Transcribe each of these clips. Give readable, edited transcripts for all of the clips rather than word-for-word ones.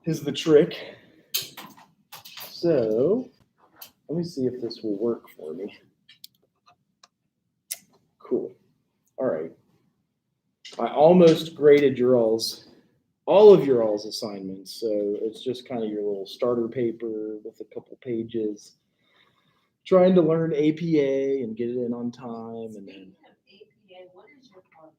is the trick. So let me see if this will work for me. Cool. All right. I almost graded all of your all's assignments. So it's just kind of your little starter paper with a couple pages. Trying to learn APA and get it in on time. And then APA, what is your format?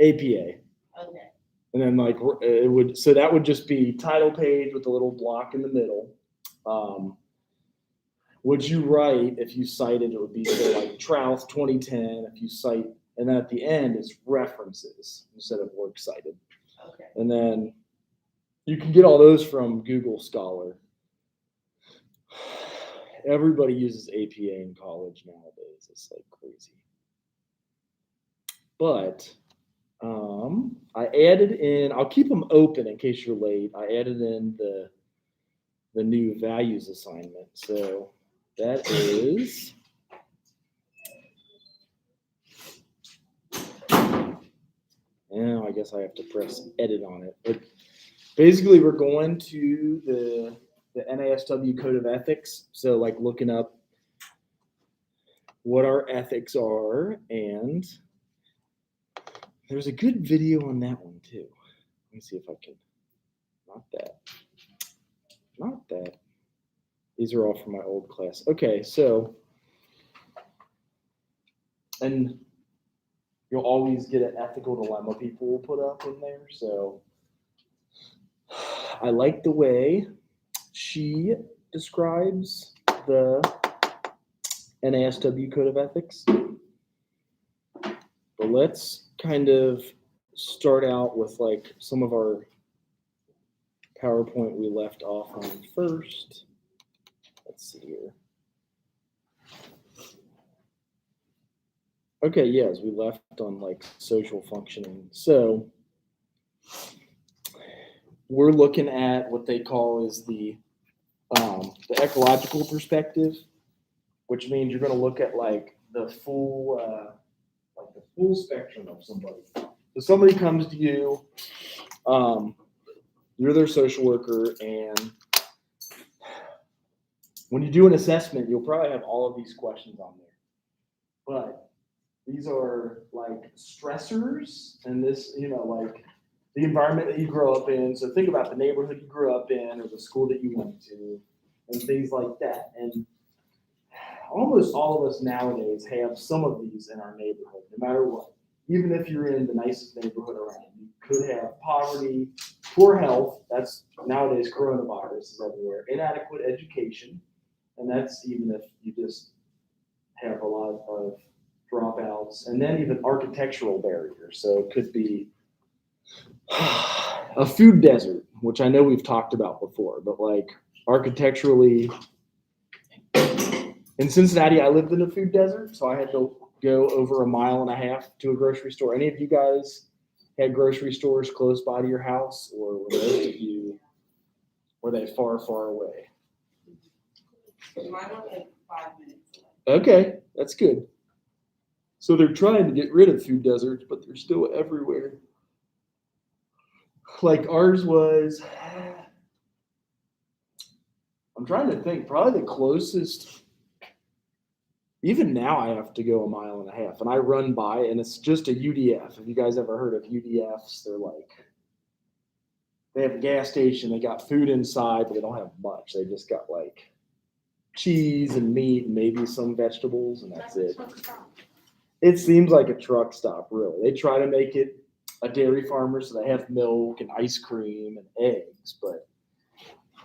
APA. Okay. And then that would just be title page with a little block in the middle. Would you write, if you cited, it would be like Trouth 2010, if you cite, and then at the end is references instead of works cited. Okay. And then you can get all those from Google Scholar. Everybody uses APA in college nowadays. It's like crazy. But I added in, I'll keep them open in case you're late. I added in the new values assignment. So that is, now I guess I have to press edit on it. But basically we're going to the NASW Code of Ethics. So like looking up what our ethics are, and there's a good video on that one too. Let me see if I can, not that. These are all from my old class. Okay, so, and you'll always get an ethical dilemma people will put up in there. So I like the way she describes the NASW Code of Ethics. But let's kind of start out with like some of our PowerPoint we left off on first. Let's see here. Okay, yes, we left on like social functioning. So we're looking at what they call is the ecological perspective, which means you're going to look at like the full spectrum of somebody. So somebody comes to you, you're their social worker, and when you do an assessment, you'll probably have all of these questions on there. But these are like stressors, and this, like the environment that you grow up in. So think about the neighborhood you grew up in or the school that you went to and things like that. And almost all of us nowadays have some of these in our neighborhood, no matter what. Even if you're in the nicest neighborhood around, you could have poverty, poor health. That's nowadays coronavirus is everywhere. Inadequate education. And that's even if you just have a lot of dropouts. And then even architectural barriers. So it could be a food desert, which I know we've talked about before, but like architecturally, in Cincinnati, I lived in a food desert, so I had to go over 1.5 miles to a grocery store. Any of you guys had grocery stores close by to your house, or were most of you, were they far, far away? Mine was like 5 minutes away. Okay, that's good. So they're trying to get rid of food deserts, but they're still everywhere. Like ours was, I'm trying to think, probably the closest. Even now I have to go 1.5 miles, and I run by, and it's just a UDF. Have you guys ever heard of UDFs? They're like, they have a gas station, they got food inside, but they don't have much. They just got like cheese and meat and maybe some vegetables, and that's it. It seems like a truck stop, really. They try to make it a dairy farmer, so they have milk and ice cream and eggs, but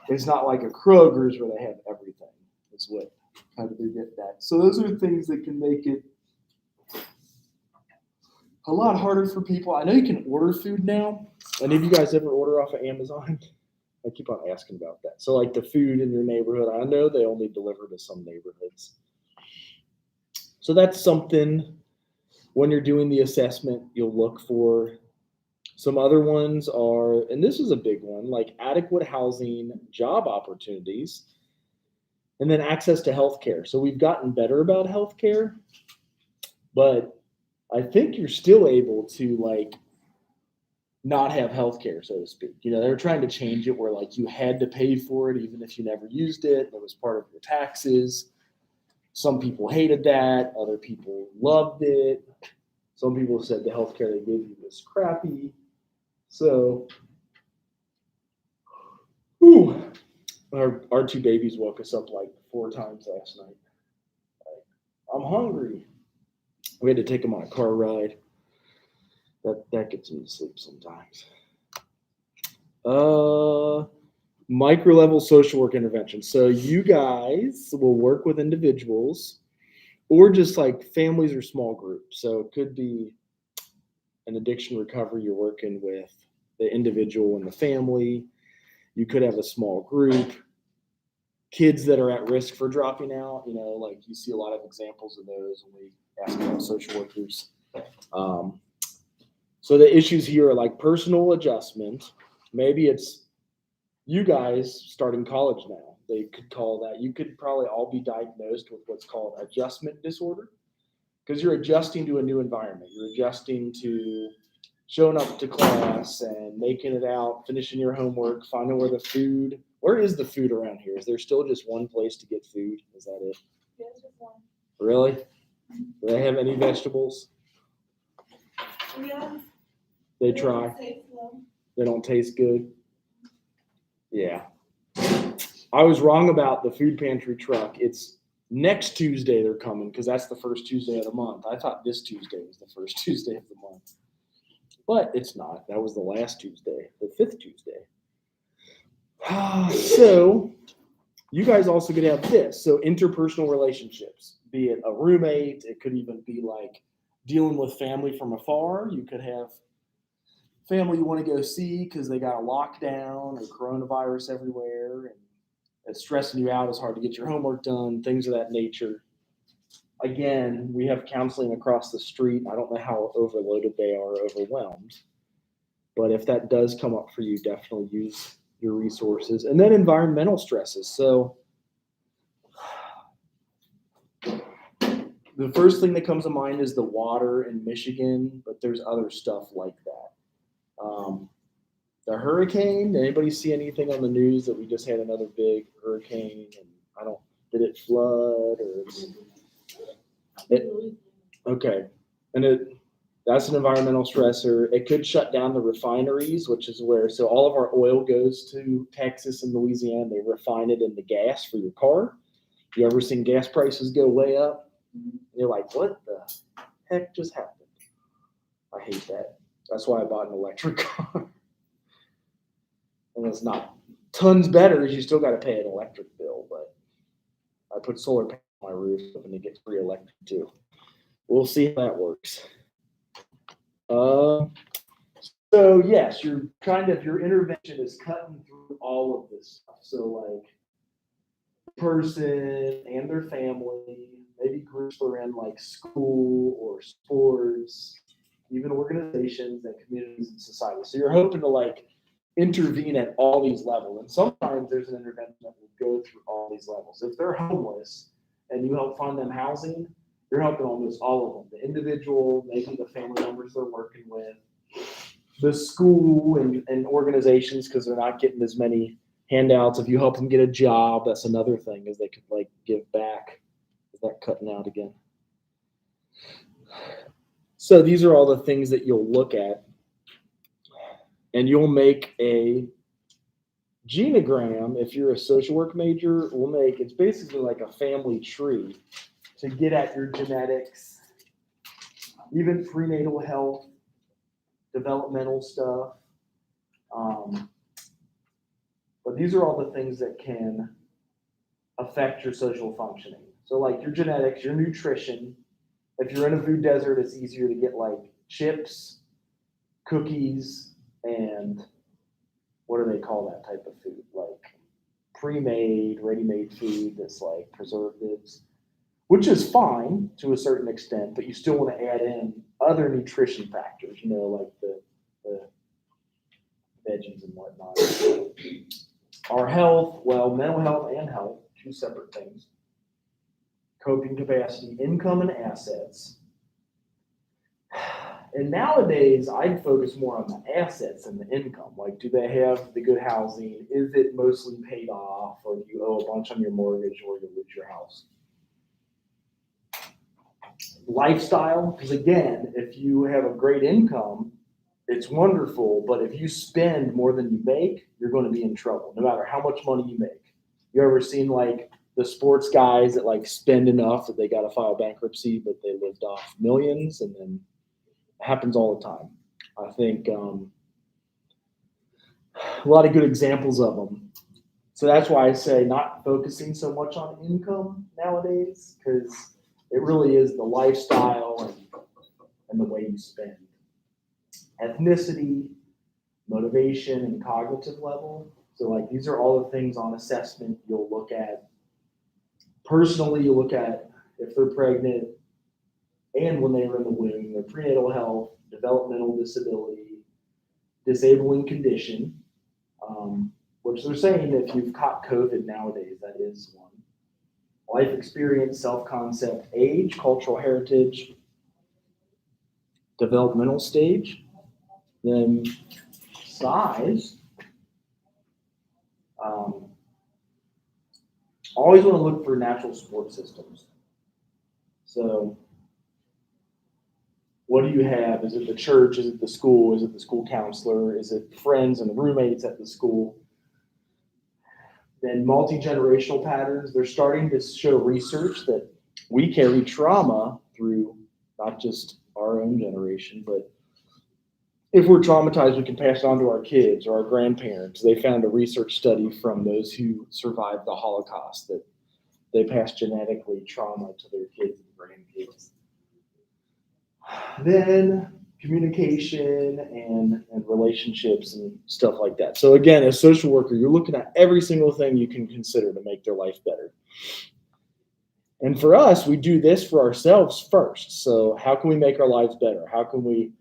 it's not like a Kroger's where they have everything. It's what. How do they get that? So those are things that can make it a lot harder for people. I know you can order food now. Any of you guys ever order off of Amazon? I keep on asking about that. So like the food in your neighborhood, I know they only deliver to some neighborhoods. So that's something when you're doing the assessment, you'll look for. Some other ones are, and this is a big one, like adequate housing, job opportunities, and then access to healthcare. So we've gotten better about healthcare, but I think you're still able to like not have health care, so to speak. You know, they were trying to change it where like you had to pay for it even if you never used it. It was part of your taxes. Some people hated that. Other people loved it. Some people said the health care they gave you was crappy. So, whew, our two babies woke us up like 4 times last night. Like, I'm hungry. We had to take them on a car ride. That gets me to sleep sometimes. Micro level social work intervention. So you guys will work with individuals or just like families or small groups. So it could be an addiction recovery. You're working with the individual and the family. You could have a small group. Kids that are at risk for dropping out, you know, like you see a lot of examples of those when we ask about social workers. So the issues here are like personal adjustment. Maybe it's you guys starting college now. They could call that. You could probably all be diagnosed with what's called adjustment disorder because you're adjusting to a new environment. You're adjusting to showing up to class and making it out, finishing your homework, finding where the food. Where is the food around here? Is there still just one place to get food? Is that it? Yes, just one. Really? Do they have any vegetables? Yeah. They try. They don't taste good. Yeah. I was wrong about the food pantry truck. It's next Tuesday they're coming because that's the first Tuesday of the month. I thought this Tuesday was the first Tuesday of the month. But it's not. That was the last Tuesday, the 5th Tuesday. So you guys also could have this. So interpersonal relationships, be it a roommate, it could even be like dealing with family from afar. You could have family you want to go see because they got a lockdown or coronavirus everywhere and it's stressing you out. It's hard to get your homework done, things of that nature. Again, we have counseling across the street. I don't know how overloaded they are, overwhelmed. But if that does come up for you, definitely use your resources. And then environmental stresses. So the first thing that comes to mind is the water in Michigan, but there's other stuff like that. The hurricane, did anybody see anything on the news that we just had another big hurricane? And did it flood or okay. And that's an environmental stressor. It could shut down the refineries, which is so all of our oil goes to Texas and Louisiana. They refine it into gas for your car. You ever seen gas prices go way up? You're like, what the heck just happened? I hate that. That's why I bought an electric car. And it's not tons better. You still got to pay an electric bill, but I put solar panels on my roof and it gets free electric too. We'll see how that works. So yes, your intervention is cutting through all of this stuff. So like person and their family, maybe groups are in like school or sports, even organizations and communities and society. So you're hoping to like intervene at all these levels. And sometimes there's an intervention that will go through all these levels. If they're homeless and you help find them housing, you're helping almost all of them. The individual, maybe the family members they're working with, the school and organizations because they're not getting as many handouts. If you help them get a job, that's another thing is they could like give back. Is that cutting out again? So these are all the things that you'll look at and you'll make a genogram. If you're a social work major, it's basically like a family tree to get at your genetics, even prenatal health, developmental stuff. But these are all the things that can affect your social functioning. So like your genetics, your nutrition. If you're in a food desert, it's easier to get like chips, cookies, and what do they call that type of food? Like pre-made, ready-made food that's like preservatives, which is fine to a certain extent, but you still want to add in other nutrition factors, like the veggies and whatnot. Our health, mental health and health, two separate things. Coping capacity, income and assets. And nowadays, I'd focus more on the assets and the income. Like, do they have the good housing? Is it mostly paid off, or do you owe a bunch on your mortgage, or you lose your house? Lifestyle, because again, if you have a great income, it's wonderful, but if you spend more than you make, you're going to be in trouble, no matter how much money you make. You ever seen like the sports guys that like spend enough that they got to file bankruptcy, but they lived off millions, and then it happens all the time. I think a lot of good examples of them. So that's why I say not focusing so much on income nowadays, because it really is the lifestyle and the way you spend. Ethnicity, motivation, and cognitive level. So like these are all the things on assessment you'll look at. Personally, you look at if they're pregnant and when they were in the womb, their prenatal health, developmental disability, disabling condition, which they're saying if you've caught COVID nowadays, that is one. Life experience, self-concept, age, cultural heritage, developmental stage, then size. Always want to look for natural support systems. So what do you have? Is it the church? Is it the school? Is it the school counselor? Is it friends and roommates at the school? Then multi-generational patterns. They're starting to show research that we carry trauma through not just our own generation, but if we're traumatized, we can pass it on to our kids or our grandparents. They found a research study from those who survived the Holocaust that they pass genetically trauma to their kids and grandkids. Then communication and relationships and stuff like that. So again, as a social worker, you're looking at every single thing you can consider to make their life better. And for us, we do this for ourselves first. So how can we make our lives better? How can we,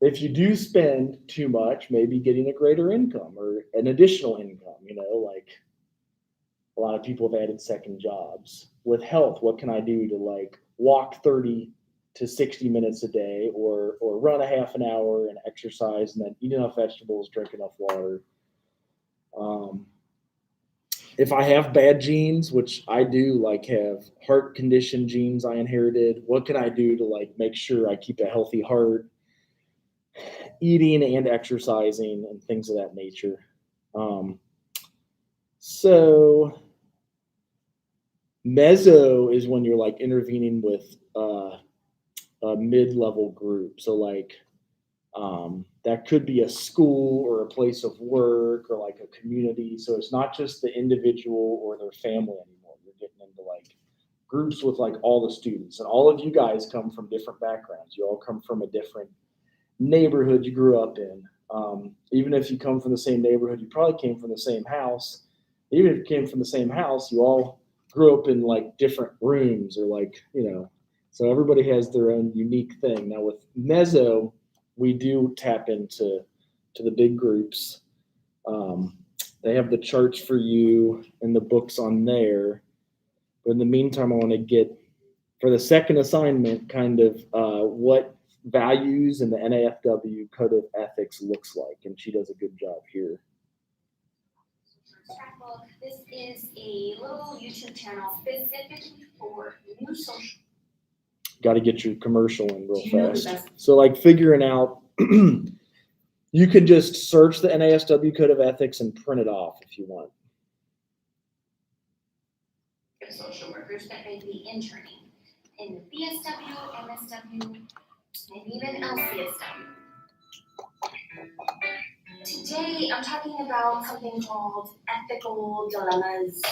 if you do spend too much, maybe getting a greater income or an additional income, like a lot of people have added second jobs. With health, what can I do to like walk 30 to 60 minutes a day or run a half an hour and exercise and then eat enough vegetables, drink enough water. If I have bad genes, which I do, like have heart condition genes I inherited, what can I do to like make sure I keep a healthy heart? Eating and exercising and things of that nature. So meso is when you're like intervening with a mid-level group. So like that could be a school or a place of work or like a community. So it's not just the individual or their family anymore. You're getting into like groups with like all the students, and all of you guys come from different backgrounds. You all come from a different neighborhood you grew up in. Even if you come from the same neighborhood, you probably came from the same house. Even if you came from the same house, you all grew up in like different rooms or like, so everybody has their own unique thing. Now with meso, we do tap into the big groups. They have the charts for you and the books on there. But in the meantime, I want to get, for the second assignment, kind of what values in the NAFW Code of Ethics looks like, and she does a good job here. Scrapbook. This is a little YouTube channel specifically for new social. Got to get your commercial in real fast. So like figuring out, you could just search the NASW Code of Ethics and print it off if you want. Social workers that may be interning in the BSW, MSW, and even LCSW. Today, I'm talking about something called ethical dilemmas.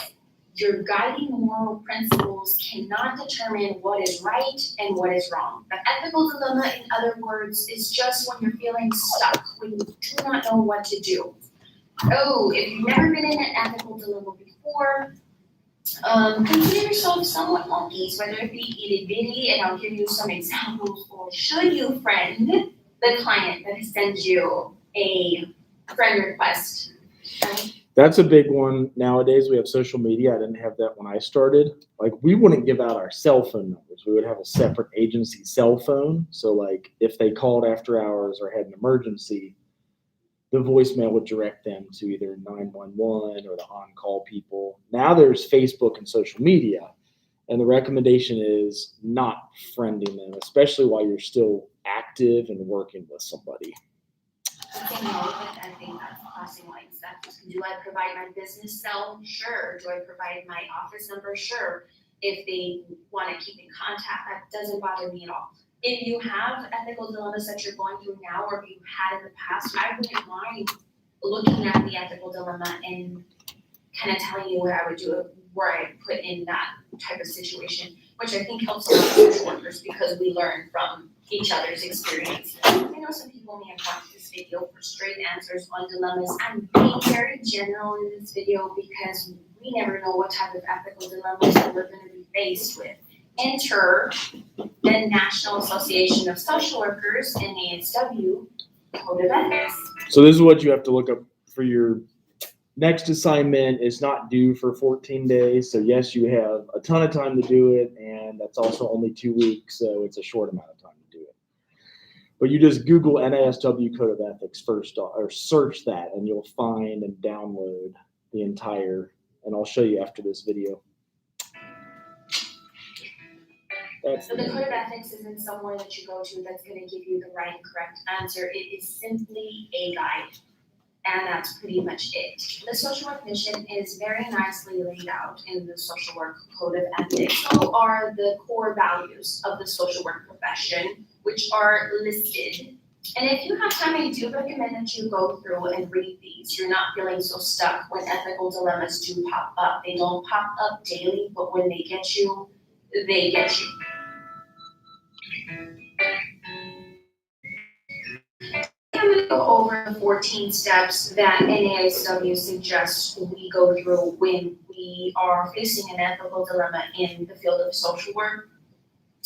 Your guiding moral principles cannot determine what is right and what is wrong. An ethical dilemma, in other words, is just when you're feeling stuck, when you do not know what to do. Oh, if you've never been in an ethical dilemma before, consider yourself somewhat lucky, whether it be itty bitty, and I'll give you some examples, or should you friend the client that sends you a friend request. Okay? That's a big one nowadays. We have social media. I didn't have that when I started. Like, we wouldn't give out our cell phone numbers. We would have a separate agency cell phone. So like if they called after hours or had an emergency, the voicemail would direct them to either 911 or the on-call people. Now there's Facebook and social media, and the recommendation is not friending them, especially while you're still active and working with somebody. Saying no, but I think that's crossing lines. Do I provide my business cell? Sure. Do I provide my office number? Sure. If they want to keep in contact, that doesn't bother me at all. If you have ethical dilemmas that you're going through now, or if you had in the past, I wouldn't mind looking at the ethical dilemma and kind of telling you what I would do, where I put in that type of situation, which I think helps a lot of social workers because we learn from each other's experience. I know some people may have watched this video for straight answers on dilemmas. I'm being very general in this video because we never know what type of ethical dilemmas that we're going to be faced with. Enter the National Association of Social Workers, NASW, Code of Ethics. So this is what you have to look up for your next assignment. Is not due for 14 days. So yes, you have a ton of time to do it, and that's also only 2 weeks, so it's a short amount of time to do it. But you just Google NASW Code of Ethics first, or search that, and you'll find and download the entire, and I'll show you after this video. So the Code of Ethics isn't somewhere that you go to that's going to give you the right and correct answer. It is simply a guide, and that's pretty much it. The social work mission is very nicely laid out in the Social Work Code of Ethics. So are the core values of the social work profession, which are listed. And if you have time, I do recommend that you go through and read these. You're not feeling so stuck when ethical dilemmas do pop up. They don't pop up daily, but when they get you, they get you. I'm going to go over the 14 steps that NASW suggests we go through when we are facing an ethical dilemma in the field of social work.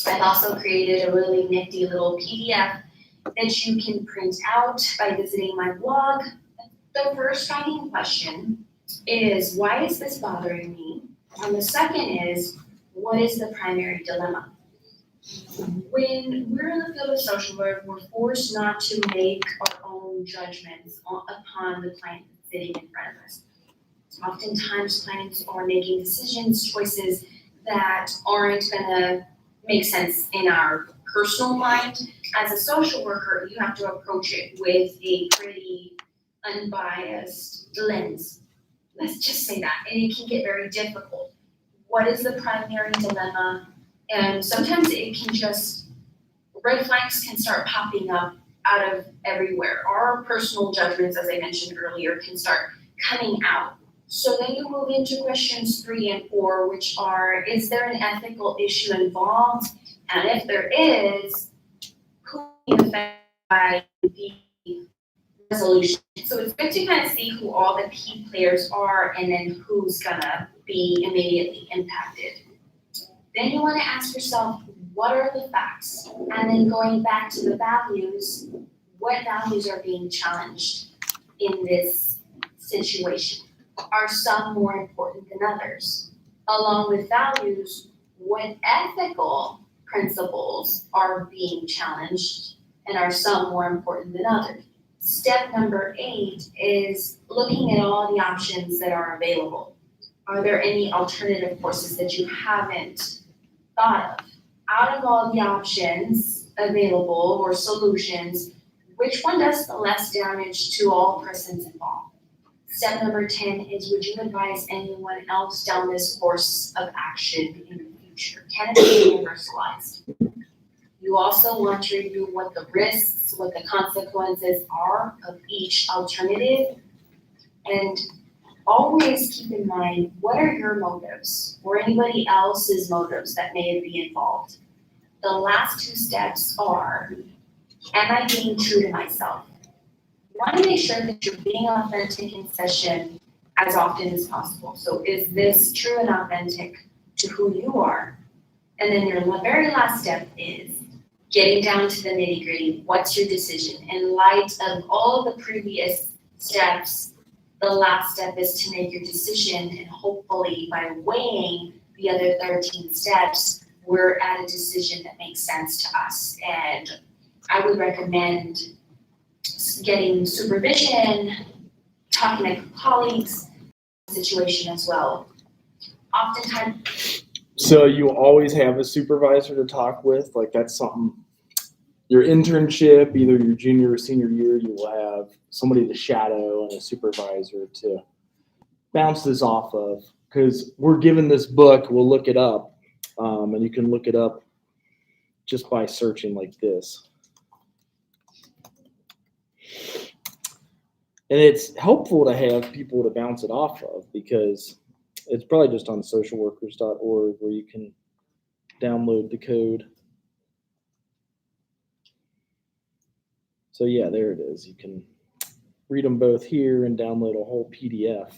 I've also created a really nifty little PDF that you can print out by visiting my blog. The first guiding question is, why is this bothering me? And the second is, what is the primary dilemma? When we're in the field of social work, we're forced not to make our own judgments upon the client sitting in front of us. Oftentimes, clients are making decisions, choices that aren't going to make sense in our personal mind. As a social worker, you have to approach it with a pretty unbiased lens. Let's just say that. And it can get very difficult. What is the primary dilemma? And sometimes it can just, red flags can start popping up out of everywhere. Our personal judgments, as I mentioned earlier, can start coming out. So then you move into questions 3 and 4, which are, is there an ethical issue involved? And if there is, who will be affected by the resolution? So it's good to kind of see who all the key players are and then who's gonna be immediately impacted. Then you want to ask yourself, what are the facts? And then going back to the values, what values are being challenged in this situation? Are some more important than others? Along with values, what ethical principles are being challenged and are some more important than others? Step number 8 is looking at all the options that are available. Are there any alternative courses that you haven't thought of? Out of all the options available or solutions, which one does the less damage to all persons involved? Step number 10 is, would you advise anyone else down this course of action in the future? Can it be universalized? You also want to review what the risks, what the consequences are of each alternative, and always keep in mind, what are your motives or anybody else's motives that may be involved? The last 2 steps are, am I being true to myself? You want to make sure that you're being authentic in session as often as possible. So is this true and authentic to who you are? And then your very last step is getting down to the nitty-gritty. What's your decision? In light of all the previous steps, the last step is to make your decision, and hopefully by weighing the other 13 steps, we're at a decision that makes sense to us. And I would recommend getting supervision, talking to colleagues, situation as well. Oftentimes. So you always have a supervisor to talk with, like that's something. Your internship, either your junior or senior year, you will have somebody to shadow and a supervisor to bounce this off of. Because we're given this book, we'll look it up, and you can look it up just by searching like this. And it's helpful to have people to bounce it off of because it's probably just on socialworkers.org where you can download the code. So yeah, there it is. You can read them both here and download a whole PDF.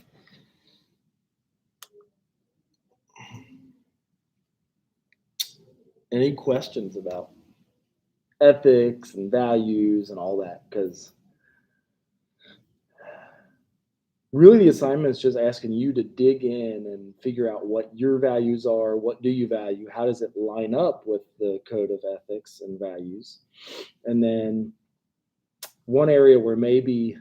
Any questions about ethics and values and all that? Because really the assignment is just asking you to dig in and figure out what your values are, what do you value, how does it line up with the code of ethics and values, and then one area where maybe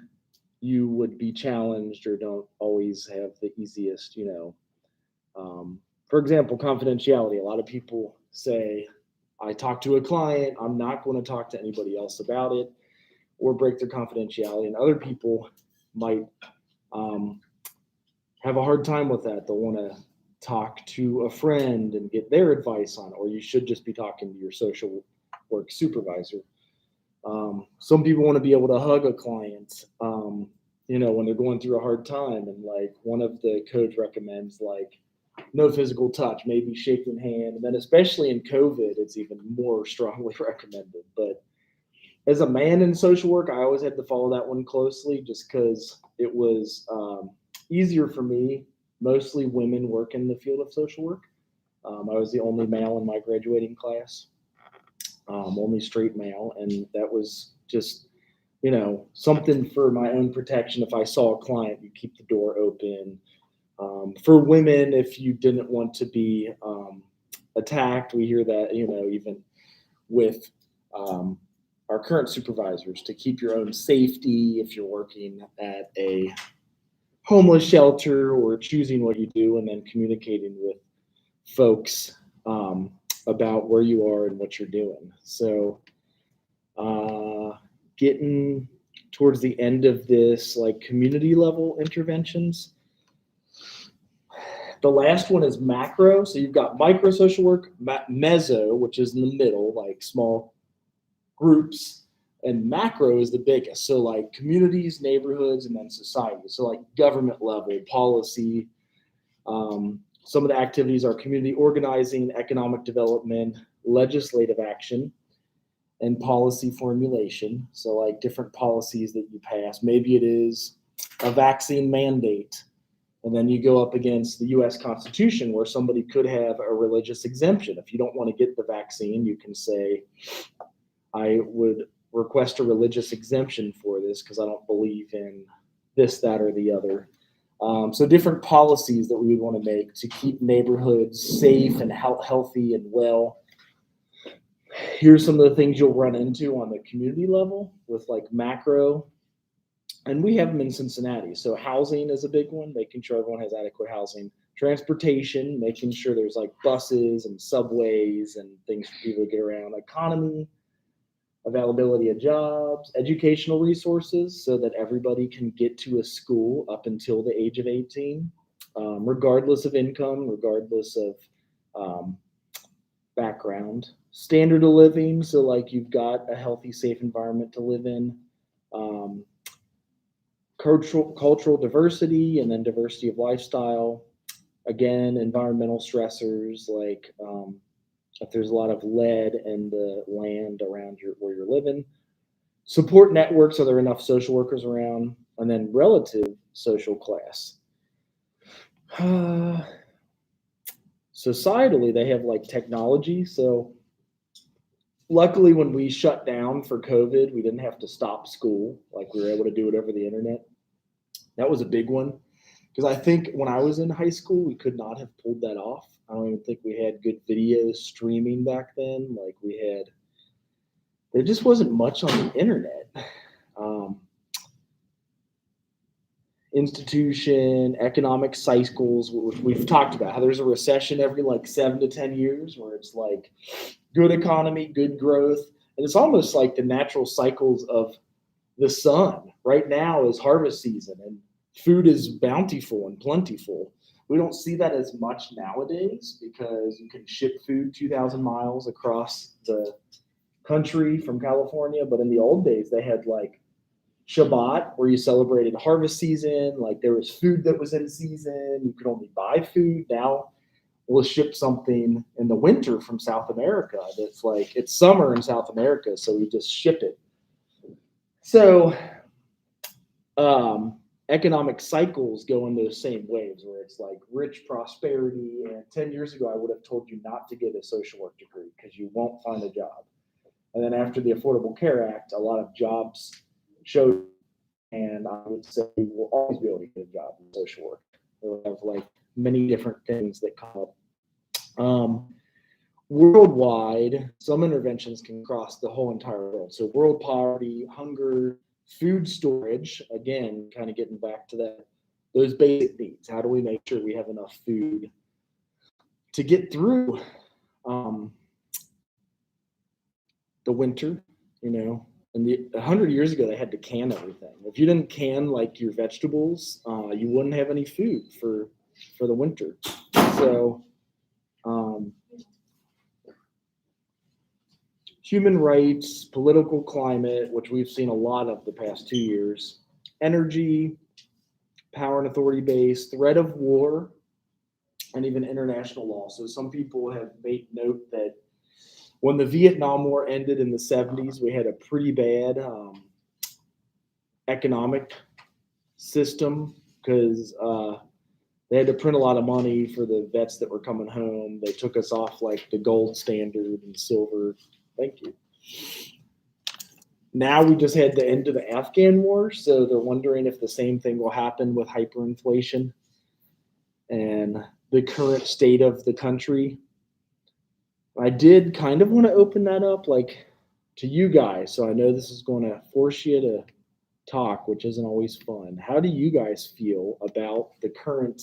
you would be challenged or don't always have the easiest, for example, confidentiality. A lot of people say, I talk to a client, I'm not going to talk to anybody else about it or break their confidentiality. And other people might have a hard time with that. They'll want to talk to a friend and get their advice on it, or you should just be talking to your social work supervisor. Some people want to be able to hug a client, when they're going through a hard time. And like one of the codes recommends like no physical touch, maybe shaking hand. And then especially in COVID, it's even more strongly recommended. But as a man in social work, I always had to follow that one closely just because it was easier for me. Mostly women work in the field of social work. I was the only male in my graduating class. Only straight male, and that was just, something for my own protection. If I saw a client, you keep the door open. For women, if you didn't want to be attacked, we hear that, even with our current supervisors, to keep your own safety if you're working at a homeless shelter or choosing what you do and then communicating with folks about where you are and what you're doing. So getting towards the end of this, like community level interventions. The last one is macro. So you've got micro social work, meso, which is in the middle, like small groups, and macro is the biggest. So like communities, neighborhoods, and then society. So like government level, policy. Some of the activities are community organizing, economic development, legislative action, and policy formulation. So like different policies that you pass. Maybe it is a vaccine mandate. And then you go up against the U.S. Constitution where somebody could have a religious exemption. If you don't want to get the vaccine, you can say, I would request a religious exemption for this because I don't believe in this, that, or the other. So different policies that we would want to make to keep neighborhoods safe and healthy and well. Here's some of the things you'll run into on the community level with like macro. And we have them in Cincinnati. So housing is a big one, making sure everyone has adequate housing. Transportation, making sure there's like buses and subways and things for people to get around. Economy, availability of jobs, educational resources so that everybody can get to a school up until the age of 18, regardless of income, regardless of background. Standard of living, so like you've got a healthy, safe environment to live in. Cultural diversity, and then diversity of lifestyle. Again, environmental stressors like if there's a lot of lead in the land around where you're living. Support networks, are there enough social workers around? And then relative social class. Societally, they have like technology. So luckily when we shut down for COVID, we didn't have to stop school. Like we were able to do it over the internet. That was a big one. Because I think when I was in high school, we could not have pulled that off. I don't even think we had good video streaming back then. Like there just wasn't much on the internet. Um, institution, economic cycles, which we've talked about, how there's a recession every like 7 to 10 years where it's like good economy, good growth. And it's almost like the natural cycles of the sun. Right now is harvest season and food is bountiful and plentiful. We don't see that as much nowadays because you can ship food 2,000 miles across the country from California. But in the old days, they had like Shabbat where you celebrated harvest season. Like there was food that was in season. You could only buy food. Now we'll ship something in the winter from South America that's like it's summer in South America, so we just ship it. So economic cycles go in those same waves where it's like rich prosperity. And 10 years ago, I would have told you not to get a social work degree because you won't find a job. And then after the Affordable Care Act, a lot of jobs showed, and I would say we'll always be able to get a job in social work. We'll have like many different things that come up. Worldwide, some interventions can cross the whole entire world. So world poverty, hunger, food storage, again, kind of getting back to that, those basic needs. How do we make sure we have enough food to get through the winter, And 100 years ago, they had to can everything. If you didn't can like your vegetables, you wouldn't have any food for the winter. So human rights, political climate, which we've seen a lot of the past 2 years, energy, power and authority base, threat of war, and even international law. So some people have made note that when the Vietnam War ended in the 70s, we had a pretty bad economic system because they had to print a lot of money for the vets that were coming home. They took us off like the gold standard and silver. Thank you. Now we just had the end of the Afghan war, so they're wondering if the same thing will happen with hyperinflation and the current state of the country. I did kind of want to open that up like to you guys, so I know this is going to force you to talk, which isn't always fun. How do you guys feel about the current,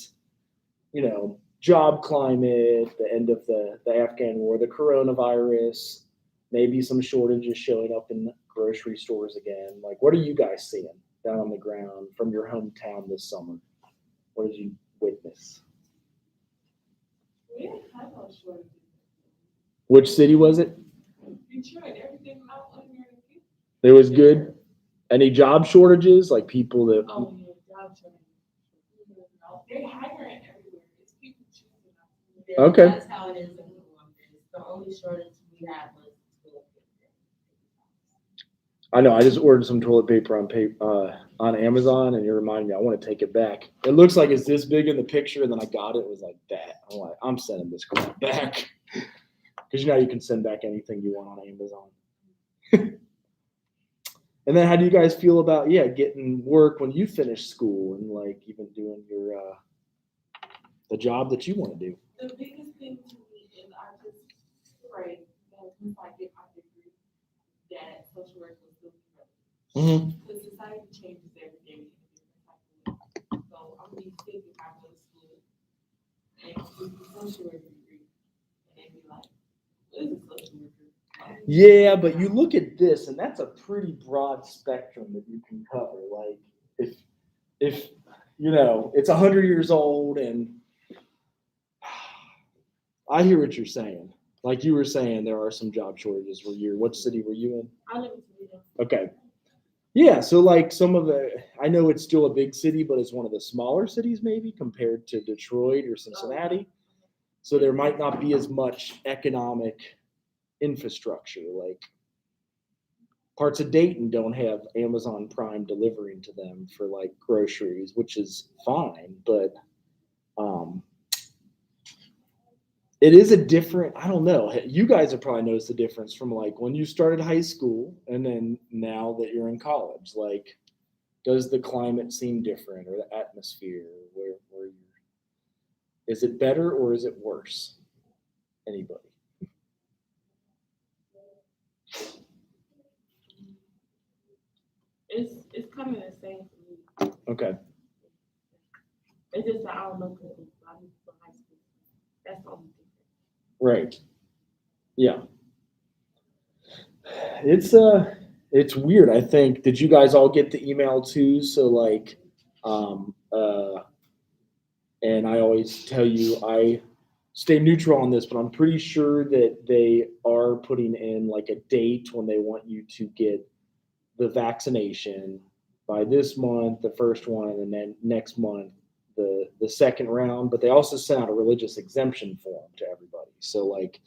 job climate, the end of the Afghan war, the coronavirus, maybe some shortages showing up in grocery stores again? Like, what are you guys seeing down on the ground from your hometown this summer? What did you witness? We didn't have no shortages. Which city was it? Detroit, everything out on here. It was good. Any job shortages? Like people that. Oh, yeah, job shortages. They're hiring everywhere. It's people choosing. Okay. That's how it is in Columbus. The only shortage we had was toilet paper. I know. I just ordered some toilet paper on Amazon, and you reminded me. I want to take it back. It looks like it's this big in the picture, and then I got it. It was like that. I'm like, I'm sending this crap back because you can send back anything you want on Amazon. And then how do you guys feel about getting work when you finish school and like even doing your the job that you want to do? The biggest thing to me is I just pray that once I get my degree, that social work will still be relevant. Because society changes every day. So I'm gonna be sick if I go to school and do the social work degree, and they be like, "What is a social worker?" Yeah, but you look at this, and that's a pretty broad spectrum that you can cover. Like, if it's 100 years old, and I hear what you're saying. Like you were saying, there are some job shortages. What city were you in? I live in Toledo. Okay. Yeah, so like I know it's still a big city, but it's one of the smaller cities maybe compared to Detroit or Cincinnati. So there might not be as much economic infrastructure. Like parts of Dayton don't have Amazon Prime delivering to them for like groceries, which is fine, but it is a different, I don't know. You guys have probably noticed the difference from like when you started high school and then now that you're in college. Like Does the climate seem different, or the atmosphere? Where you is it better or is it worse? Anybody? It's kind of the same for me. Okay. It's just that I don't know because a lot of people in high school. That's the only thing. Right. Yeah. It's weird. I think, did you guys all get the email too? So like, and I always tell you I stay neutral on this, but I'm pretty sure that they are putting in like a date when they want you to get the vaccination by this month, the first one, and then next month the second round. But they also sent out a religious exemption form to everybody. So like,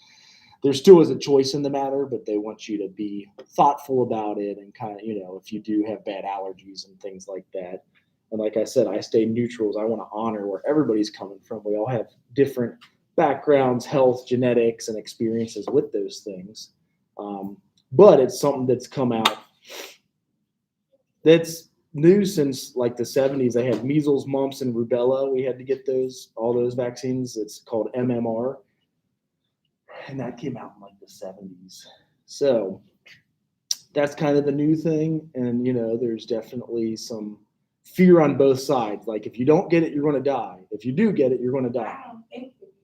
there still is a choice in the matter, but they want you to be thoughtful about it and kind of, if you do have bad allergies and things like that. And like I said, I stay neutral. I want to honor where everybody's coming from. We all have different backgrounds, health, genetics, and experiences with those things. But it's something that's come out that's new since like the 70s. They had measles, mumps, and rubella. We had to get all those vaccines. It's called MMR. And that came out in like the 70s. So that's kind of the new thing. And, there's definitely some fear on both sides. Like, if you don't get it, you're going to die. If you do get it, you're going to die. I don't think if you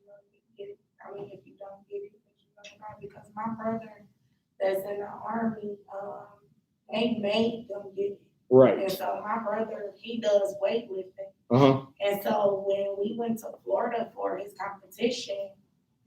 don't get it, if you don't get it, you're going to die. Because my brother that's in the Army, they made them get it. Right. And so my brother, he does weightlifting. Uh-huh. And so when we went to Florida for his competition,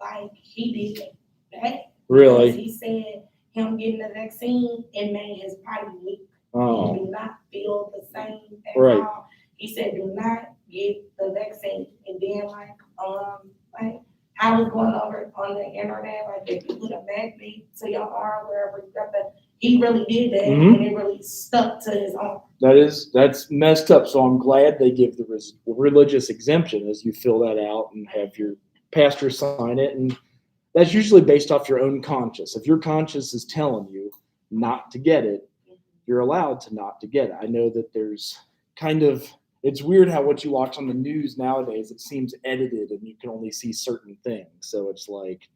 like, he did that. Really? Because he said him getting the vaccine, it made his body weak. Oh. He do not feel the same at Right. all. He said, do not get the vaccine. And then like I was going over on the internet, like, if you put a magnet to your arm, wherever you got that, he really did that, and it really stuck to his arm. That's messed up. So I'm glad they give the religious exemption, as you fill that out and have your pastor sign it. And that's usually based off your own conscience. If your conscience is telling you not to get it, you're allowed to not to get it. I know that there's it's weird how what you watch on the news nowadays, it seems edited and you can only see certain things. So it's like,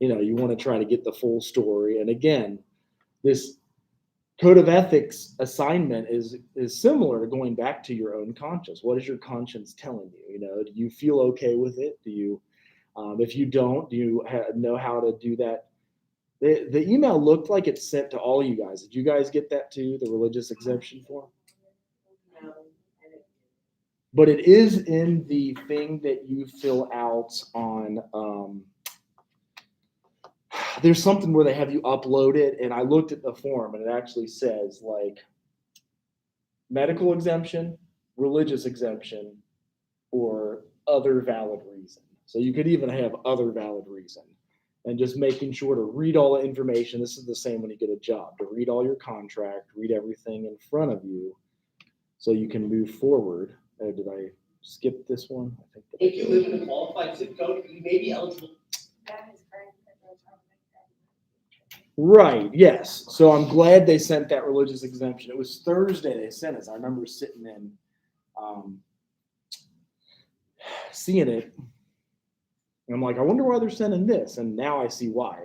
you want to try to get the full story. And again, this code of ethics assignment is similar to going back to your own conscience. What is your conscience telling you? Do you feel okay with it? Do you, if you don't, do you know how to do that? The email looked like it's sent to all you guys. Did you guys get that too? The religious exemption form? No. But it is in the thing that you fill out on, there's something where they have you upload it, and I looked at the form and it actually says like medical exemption, religious exemption, or other valid reason. So you could even have other valid reason. And just making sure to read all the information. This is the same when you get a job, to read all your contract, read everything in front of you so you can move forward. Did I skip this one? I think If you live in a qualified zip code, you may be eligible. That is crazy that they're trying to make that. Right, yes. So I'm glad they sent that religious exemption. It was Thursday they sent us. I remember sitting in, seeing it. And I'm like, I wonder why they're sending this. And now I see why.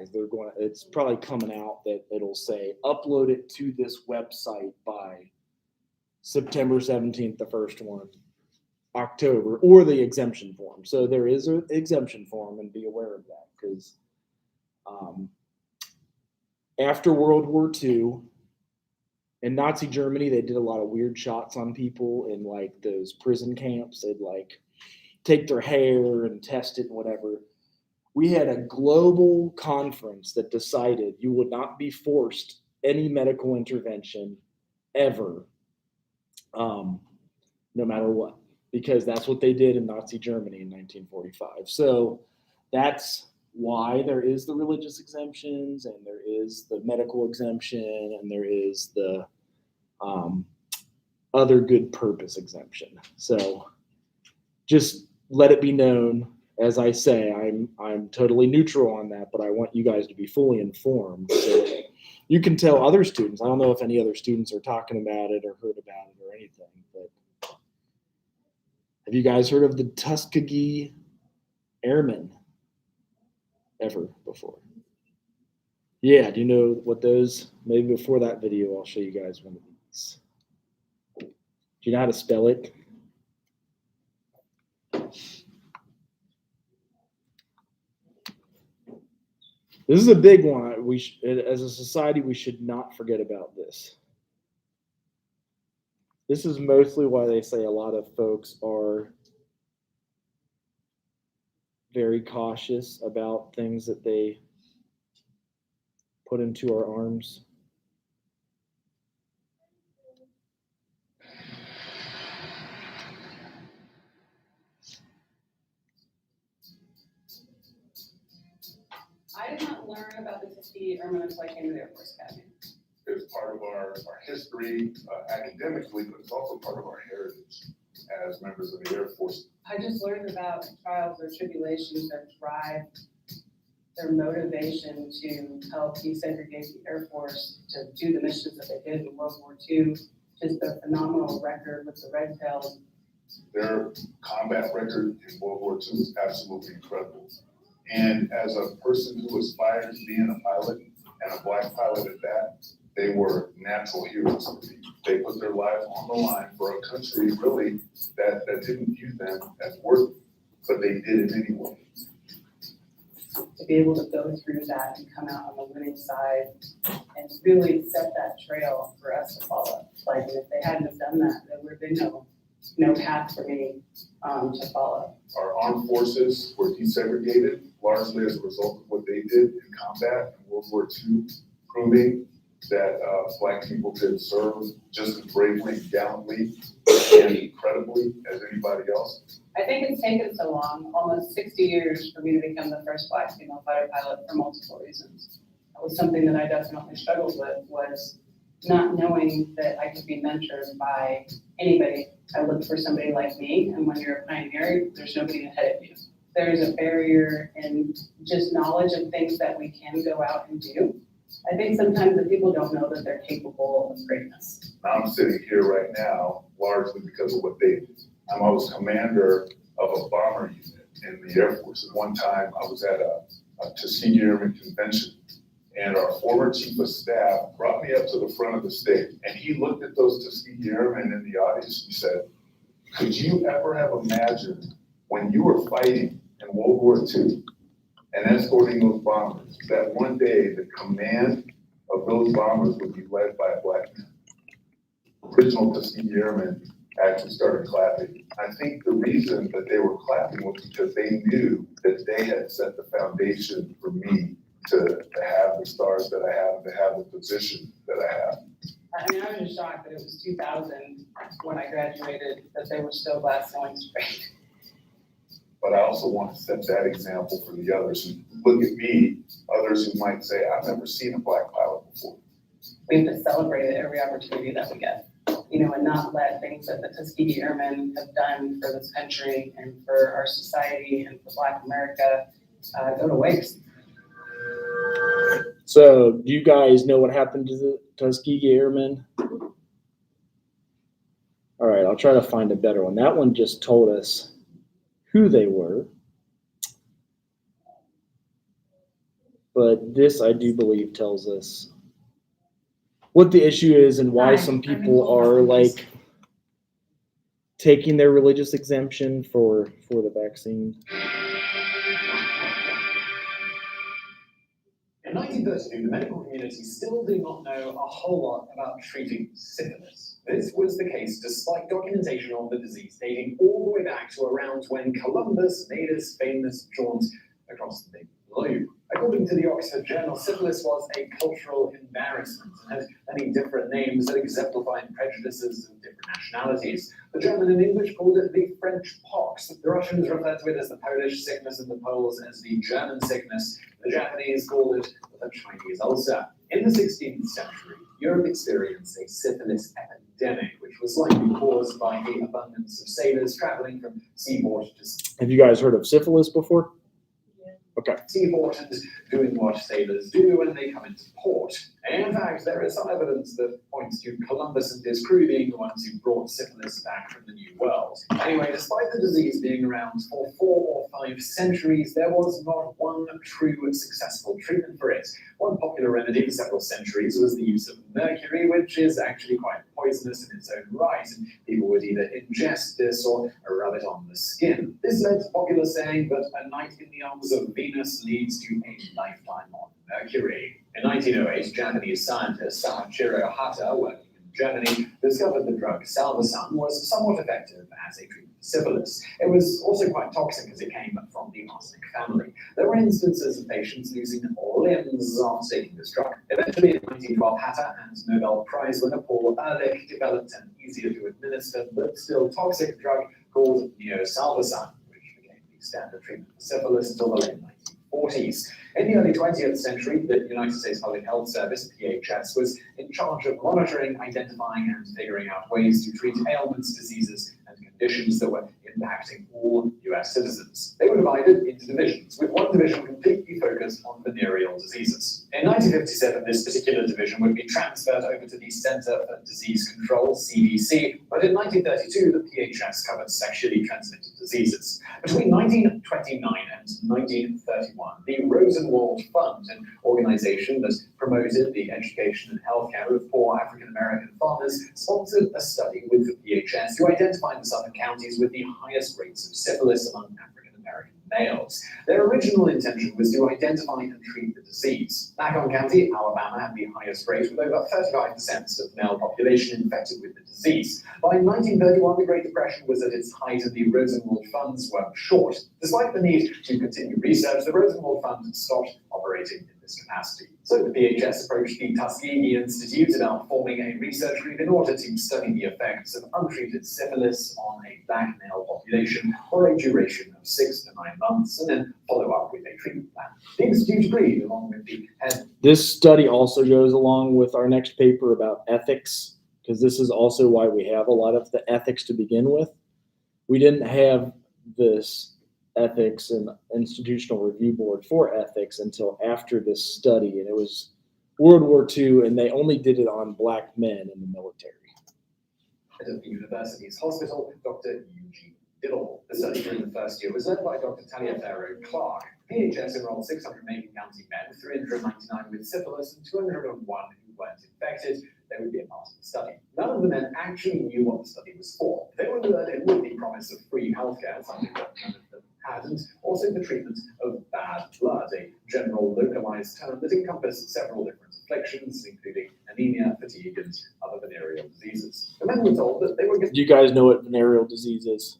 It's probably coming out that it'll say, upload it to this website by September 17th, the first one, October, or the exemption form. So there is an exemption form, and be aware of that, because after World War II, in Nazi Germany, they did a lot of weird shots on people in like those prison camps. They'd like take their hair and test it and whatever. We had a global conference that decided you would not be forced any medical intervention ever, no matter what, because that's what they did in Nazi Germany in 1945. So that's why there is the religious exemptions, and there is the medical exemption, and there is the other good purpose exemption. So just let it be known, as I say, I'm totally neutral on that, but I want you guys to be fully informed. So you can tell other students. I don't know if any other students are talking about it or heard about it or anything, but have you guys heard of the Tuskegee Airmen ever before? Yeah, do you know what those, maybe before that video, I'll show you guys one of these. Do you know how to spell it? This is a big one. As a society, we should not forget about this. This is mostly why they say a lot of folks are very cautious about things that they put into our arms. I did not learn about the Tuskegee Airmen until I came to the Air Force Academy. It's part of our history academically, but it's also part of our heritage as members of the Air Force. I just learned about trials or tribulations that drive their motivation to help desegregate the Air Force, to do the missions that they did in World War II, just a phenomenal record with the Red Tails. Their combat record in World War II is absolutely incredible. And as a person who aspires to being a pilot, and a Black pilot at that, they were natural heroes for me. They put their lives on the line for a country really that didn't view them as worthy, but they did it anyway. To be able to go through that and come out on the winning side and really set that trail for us to follow. Like, if they hadn't have done that, there would have been no path for me to follow. Our armed forces were desegregated largely as a result of what they did in combat in World War II, proving that Black people could serve just as bravely and gallantly and incredibly as anybody else. I think it's taken so long, almost 60 years, for me to become the first Black female fighter pilot for multiple reasons. That was something that I definitely struggled with, was not knowing that I could be mentored by anybody. I looked for somebody like me, and when you're a pioneer, there's nobody ahead of you. There's a barrier in just knowledge of things that we can go out and do. I think sometimes the people don't know that they're capable of greatness. I'm sitting here right now largely because of what they did. I was commander of a bomber unit in the Air Force. At one time, I was at a Tuskegee Airmen convention, and our former chief of staff brought me up to the front of the stage, and he looked at those Tuskegee Airmen in the audience and he said, "Could you ever have imagined when you were fighting in World War II and escorting those bombers, that one day the command of those bombers would be led by a Black man?" Original Tuskegee Airmen actually started clapping. I think the reason that they were clapping was because they knew that they had set the foundation for me to have the stars that I have, to have the position that I have. I mean, I was just shocked that it was 2000 when I graduated, that they were still glass ceilings straight. But I also want to set that example for the others who look at me, others who might say, "I've never seen a Black pilot before." We have to celebrate it every opportunity that we get, and not let things that the Tuskegee Airmen have done for this country and for our society and for Black America go to waste. So, do you guys know what happened to the Tuskegee Airmen? All right, I'll try to find a better one. That one just told us who they were. But this, I do believe, tells us what the issue is and why some people are like taking their religious exemption for the vaccine. In 1932, the medical community still do not know a whole lot about treating syphilis. This was the case despite documentation of the disease dating all the way back to around when Columbus made his famous jaunt across the big globe. According to the Oxford Journal, syphilis was a cultural embarrassment and had many different names that exemplified prejudices of different nationalities. The German and English called it the French pox. The Russians referred to it as the Polish sickness and the Poles as the German sickness. The Japanese called it the Chinese ulcer. In the 16th century, Europe experienced a syphilis epidemic, which was likely caused by the abundance of sailors traveling from seaport to Have you guys heard of syphilis before? Okay. seaport and doing what sailors do when they come into port. In fact, there is some evidence that points to Columbus and his crew being the ones who brought syphilis back from the New World. Anyway, despite the disease being around for 4 or 5 centuries, there was not one true successful treatment for it. One popular remedy for several centuries was the use of mercury, which is actually quite poisonous in its own right, and people would either ingest this or rub it on the skin. This led to popular saying that a night in the arms of Venus leads to a lifetime on Mercury. In 1908, Japanese scientist Sahachiro Hata, working in Germany, discovered the drug salvarsan was somewhat effective as a treatment for syphilis. It was also quite toxic as it came from the arsenic family. There were instances of patients losing limbs after taking this drug. Eventually, in 1912, Hata and Nobel Prize winner Paul Ehrlich developed an easier to administer but still toxic drug called neosalvarsan, which became the standard treatment for syphilis until the late 1940s. In the early 20th century, the United States Public Health Service, PHS, was in charge of monitoring, identifying, and figuring out ways to treat ailments, diseases, and conditions that were impacting all US citizens. They were divided into divisions, with one division completely focused on venereal diseases. In 1957, this particular division would be transferred over to the Center for Disease Control, CDC, but in 1932, the PHS covered sexually transmitted diseases. Between 1929 and 1931, the Rosenwald Fund, an organization that promoted the education and healthcare of poor African American farmers, sponsored a study with the PHS to identify the southern counties with the highest rates of syphilis among African American males. Their original intention was to identify and treat the disease. Macon County, Alabama, had the highest rate, with over 35% of male population infected with the disease. By 1931, the Great Depression was at its height and the Rosenwald funds were short. Despite the need to continue research, the Rosenwald Fund stopped operating in this capacity. So the PHS approached the Tuskegee Institute about forming a research group in order to study the effects of untreated syphilis on a black male population for a duration of 6 to 9 months, and then follow up with a treatment plan. The Institute agreed, along with the head. This study also goes along with our next paper about ethics, because this is also why we have a lot of the ethics to begin with. We didn't have this ethics and institutional review board for ethics until after this study, and it was World War II, and they only did it on black men in the military. At the university's hospital, Dr. Eugene Diddle. The study during the first year was led by Dr. Taliaferro Clark. PHS enrolled 600 Macon County men, 399 with syphilis, and 201 who weren't infected. They would be a part of the study. None of the men actually knew what the study was for. They were lured in with the promise of free healthcare, something that none of them had, and also the treatment of bad blood, a general localized term that encompassed several different afflictions, including anemia, fatigue, and other venereal diseases. The men were told that they were given. Do you guys know what venereal disease is?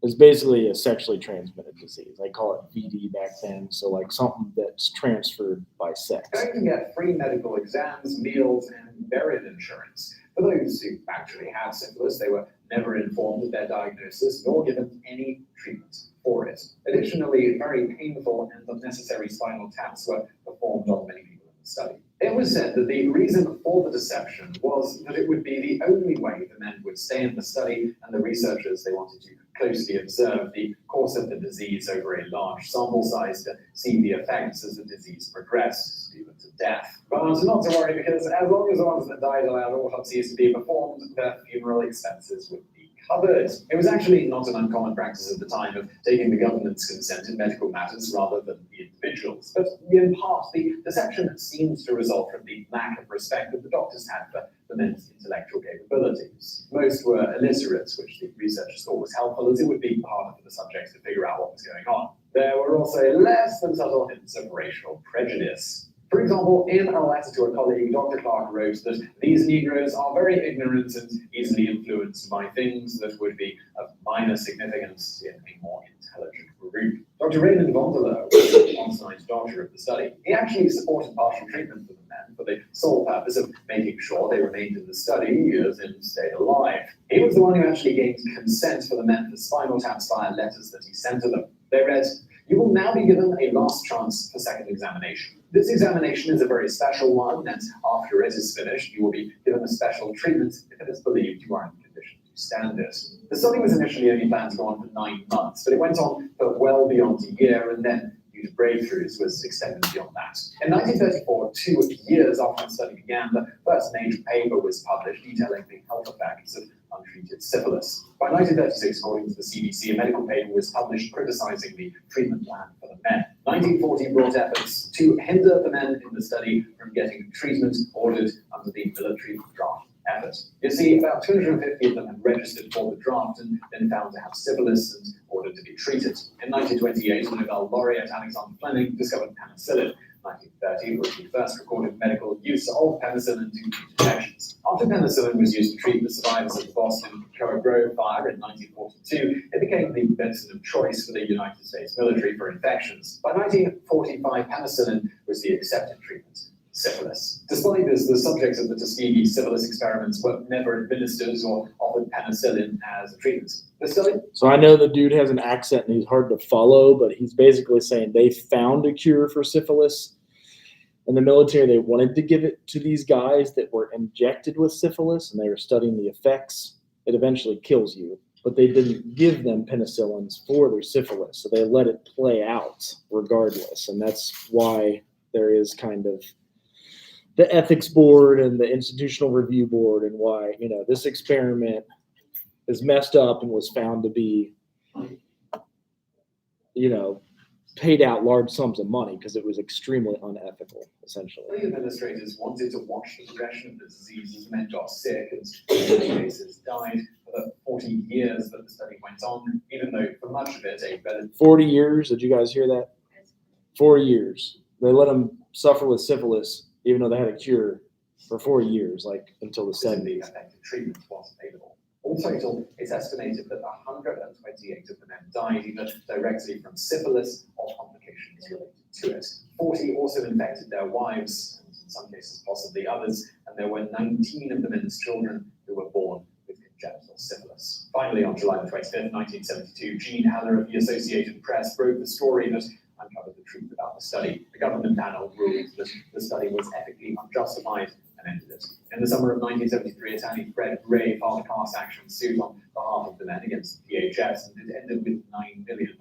It's basically a sexually transmitted disease. I call it VD back then, so like something that's transferred by sex. Going to get free medical exams, meals, and burial insurance. For those who actually had syphilis, they were never informed of their diagnosis nor given any treatment for it. Additionally, very painful and unnecessary spinal taps were performed on many people in the study. It was said that the reason for the deception was that it would be the only way the men would stay in the study, and the researchers, they wanted to closely observe the course of the disease over a large sample size to see the effects as the disease progressed, even to death. But not to worry, because as long as the ones that died allowed autopsies to be performed, their funeral expenses would be covered. It was actually not an uncommon practice at the time of taking the government's consent in medical matters rather than the individuals. But in part, the deception seems to result from the lack of respect that the doctors had for the men's intellectual capabilities. Most were illiterate, which the researchers thought was helpful, as it would be harder for the subjects to figure out what was going on. There were also less than subtle hints of racial prejudice. For example, in a letter to a colleague, Dr. Clark wrote that these Negroes are very ignorant and easily influenced by things that would be of minor significance in a more intelligent group. Dr. Raymond Vonderler was the on-site doctor of the study. He actually supported partial treatment for the men for the sole purpose of making sure they remained in the study as in stayed alive. He was the one who actually gained consent for the men for spinal taps via letters that he sent to them. They read, "You will now be given a last chance for second examination. This examination is a very special one, and after it is finished, you will be given a special treatment if it is believed you are in condition to stand it." The study was initially only planned to go on for 9 months, but it went on for well beyond a year, and then, due these breakthroughs was extended beyond that. In 1934, 2 years after the study began, the first major paper was published detailing the health effects of untreated syphilis. By 1936, according to the CDC, a medical paper was published criticizing the treatment plan for the men. 1940 brought efforts to hinder the men in the study from getting treatment ordered under the military draft effort. You see, about 250 of them had registered for the draft and been found to have syphilis and ordered to be treated. In 1928, Nobel laureate Alexander Fleming discovered penicillin. 1930 was the first recorded medical use of penicillin to treat infections. After penicillin was used to treat the survivors of the Boston Coa Grove fire in 1942, it became the medicine of choice for the United States military for infections. By 1945, penicillin was the accepted treatment. Syphilis. Despite this, the subjects of the Tuskegee syphilis experiments were never administered or offered penicillin as a treatment. The study? So I know the dude has an accent and he's hard to follow, but he's basically saying they found a cure for syphilis. In the military, they wanted to give it to these guys that were injected with syphilis, and they were studying the effects. It eventually kills you, but they didn't give them penicillins for their syphilis, so they let it play out regardless, and that's why there is kind of the ethics board and the institutional review board, and why, you know, this experiment is messed up and was found to be, you know, paid out large sums of money because it was extremely unethical, essentially. The administrators wanted to watch the progression of the disease as men got sick and in many cases died for the 40 years that the study went on, even though for much of it, 40 years, did you guys hear that? 4 years. They let them suffer with syphilis, even though they had a cure for 4 years, like until the 70s. effective treatment was available. All total, it's estimated that 128 of the men died either directly from syphilis or complications related to it. 40 also infected their wives, and in some cases possibly others, and there were 19 of the men's children who were born with congenital syphilis. Finally, on July the 25th, 1972, Gene Haller of the Associated Press broke the story that uncovered the truth about the study. The government panel ruled that the study was ethically unjustified and ended it. In the summer of 1973, attorney Fred Gray filed a class action suit on behalf of the men against the PHS, and it ended with $9 million,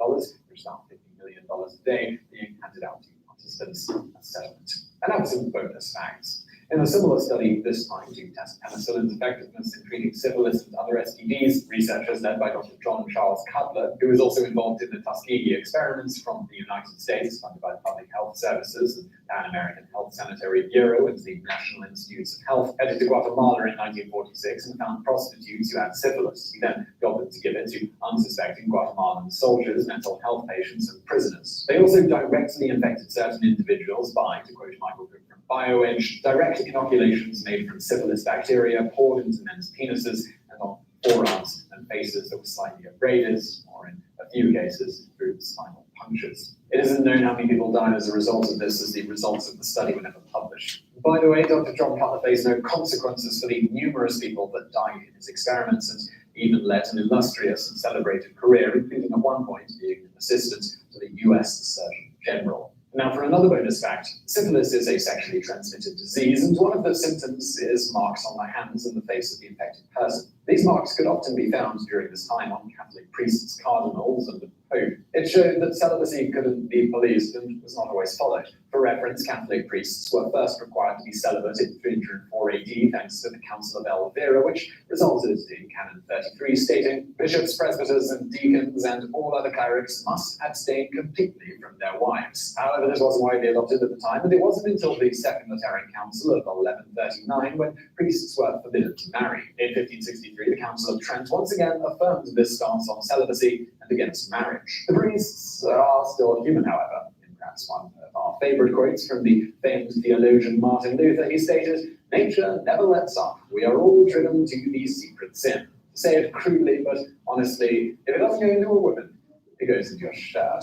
which is about $50 million a day, being handed out to participants as settlement. And that was some bonus facts. In a similar study, this time to test penicillin's effectiveness in treating syphilis and other STDs, researchers led by Dr. John Charles Cutler, who was also involved in the Tuskegee experiments from the United States, funded by the Public Health Services and Pan American Health Sanitary Bureau and the National Institutes of Health, headed to Guatemala in 1946 and found prostitutes who had syphilis. He then got them to give it to unsuspecting Guatemalan soldiers, mental health patients, and prisoners. They also directly infected certain individuals by, to quote Michael Cook from BioEdge, direct inoculations made from syphilis bacteria poured into men's penises and on forearms and faces that were slightly abraded, or in a few cases, through spinal punctures. It isn't known how many people died as a result of this, as the results of the study were never published. By the way, Dr. John Cutler faced no consequences for the numerous people that died in his experiments, and even led an illustrious and celebrated career, including at one point being an assistant to the US Surgeon General. Now, for another bonus fact, syphilis is a sexually transmitted disease, and one of the symptoms is marks on the hands and the face of the infected person. These marks could often be found during this time on Catholic priests, cardinals, and the Pope. It showed that celibacy couldn't be policed and was not always followed. For reference, Catholic priests were first required to be celibate in 304 AD, thanks to the Council of Elvira, which resulted in Canon 33 stating, bishops, presbyters, and deacons, and all other clerics must abstain completely from their wives. However, this wasn't widely adopted at the time, and it wasn't until the Second Lateran Council of 1139 when priests were forbidden to marry. In 1563, the Council of Trent once again affirmed this stance on celibacy and against marriage. The priests are still human, however. In perhaps one of our favorite quotes from the famed theologian Martin Luther, he stated, "Nature never lets up. We are all driven to the secret sin." To say it crudely, but honestly, if it doesn't go into a woman, it goes into your shirt.